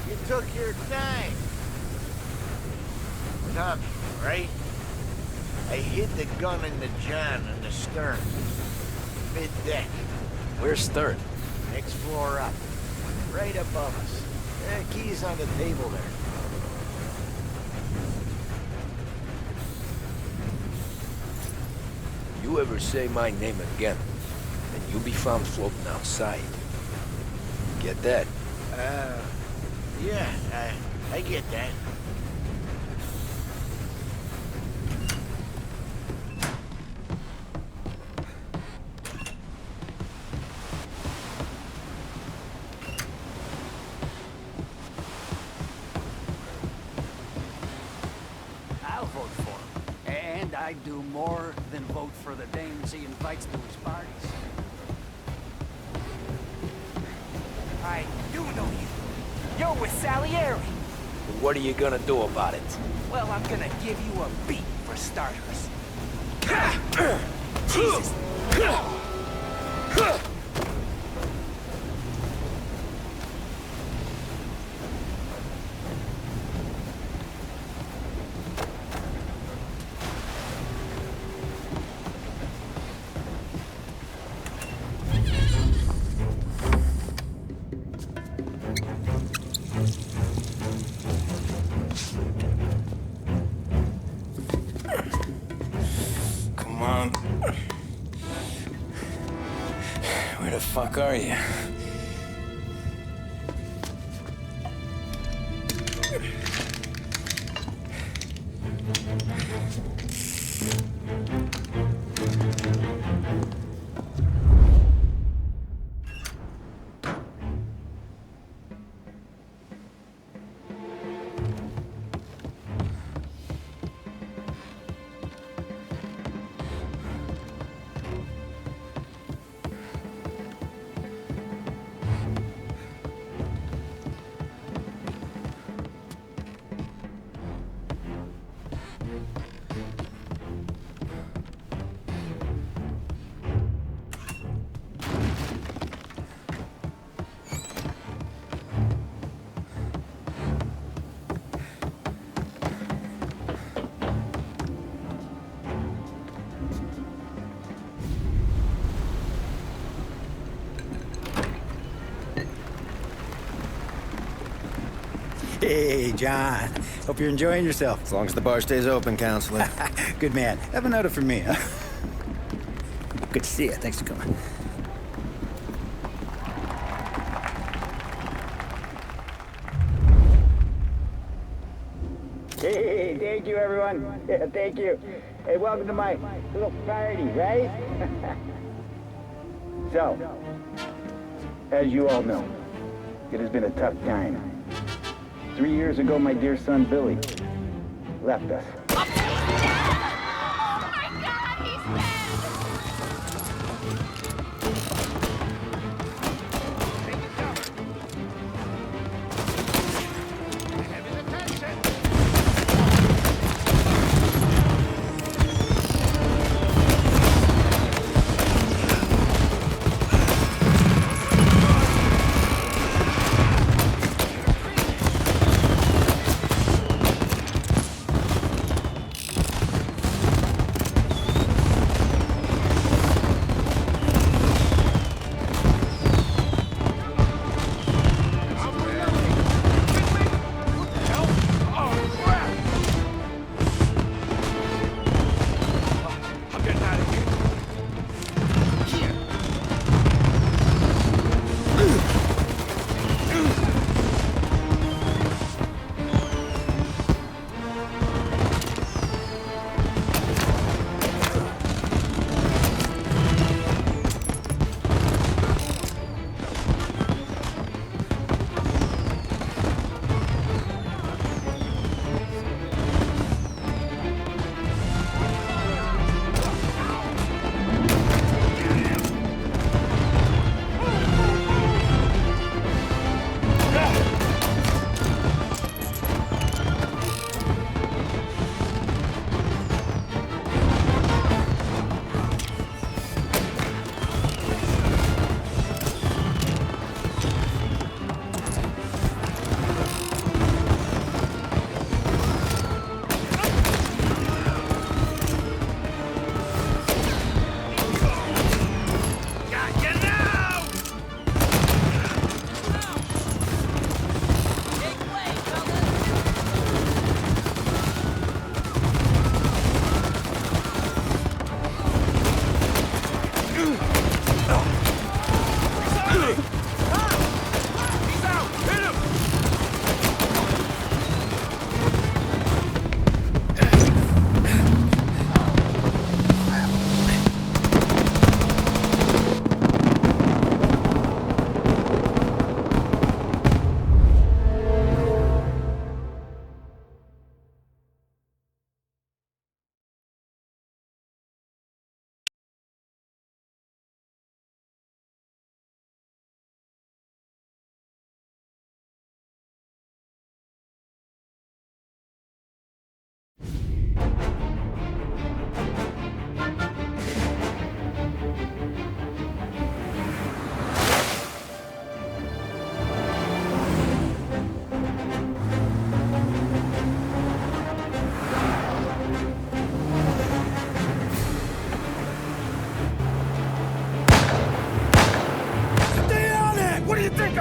You took your time. Tommy, right? I hid the gun in the john in the stern. Mid-deck. Where's Stern? Next floor up. Right above us. Keys on the table there. You ever say my name again, and you'll be found floating outside. Get that? Yeah, I get that. I'll vote for him. And I do more than vote for the dames he invites to his parties. I do know you. You're with Salieri. What are you gonna do about it? Well, I'm gonna give you a beat for starters. Jesus. Come on. Where the fuck are you? Hey, John. Hope you're enjoying yourself. As long as the bar stays open, counselor. Good man. Have another for me, huh? Good to see you. Thanks for coming. Hey, thank you, everyone. Yeah, thank you. Hey, welcome to my little party, right? So, as you all know, it has been a tough time. 3 years ago, my dear son, Billy, left us.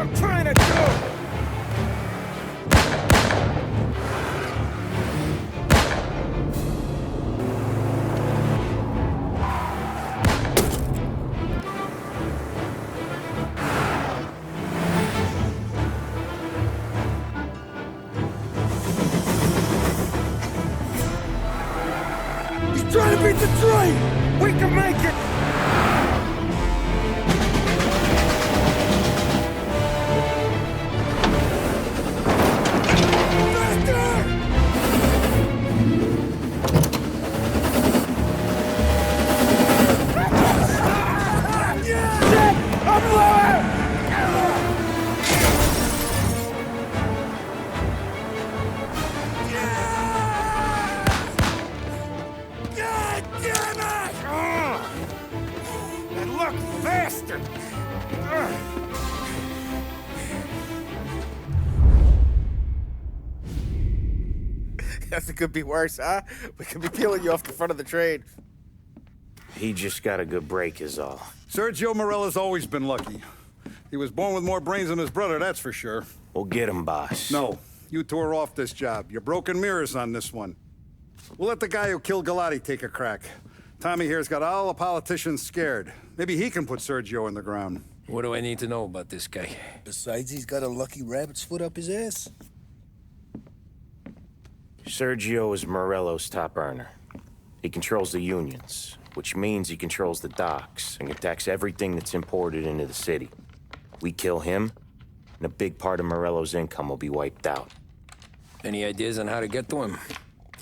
I'm trying to do? He's trying to beat the train! We can make it! Guess it could be worse, huh? We could be peeling you off the front of the train. He just got a good break is all. Sergio Morella's always been lucky. He was born with more brains than his brother, that's for sure. We'll get him, boss. No, you tore off this job. You're broken mirrors on this one. We'll let the guy who killed Galati take a crack. Tommy here's got all the politicians scared. Maybe he can put Sergio in the ground. What do I need to know about this guy? Besides, he's got a lucky rabbit's foot up his ass. Sergio is Morello's top earner. He controls the unions, which means he controls the docks and can tax everything that's imported into the city. We kill him, and a big part of Morello's income will be wiped out. Any ideas on how to get to him?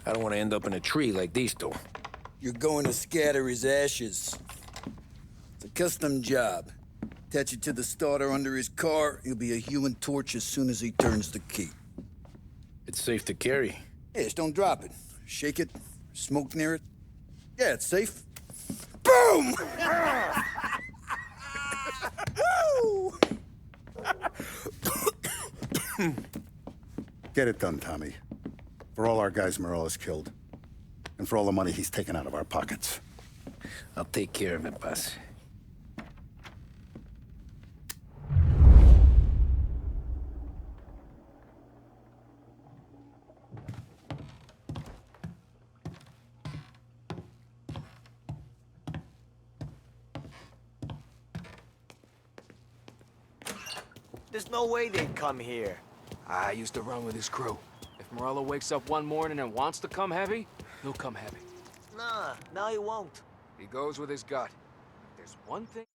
I don't want to end up in a tree like these two. You're going to scatter his ashes. It's a custom job. Attach it to the starter under his car. He'll be a human torch as soon as he turns the key. It's safe to carry. Yeah, just don't drop it. Shake it, smoke near it. Yeah, it's safe. Boom! Get it done, Tommy. For all our guys Morella's killed. And for all the money he's taken out of our pockets. I'll take care of it, boss. There's no way they'd come here. I used to run with his crew. If Morello wakes up one morning and wants to come heavy, he'll come heavy. Nah, no he won't. He goes with his gut. There's one thing...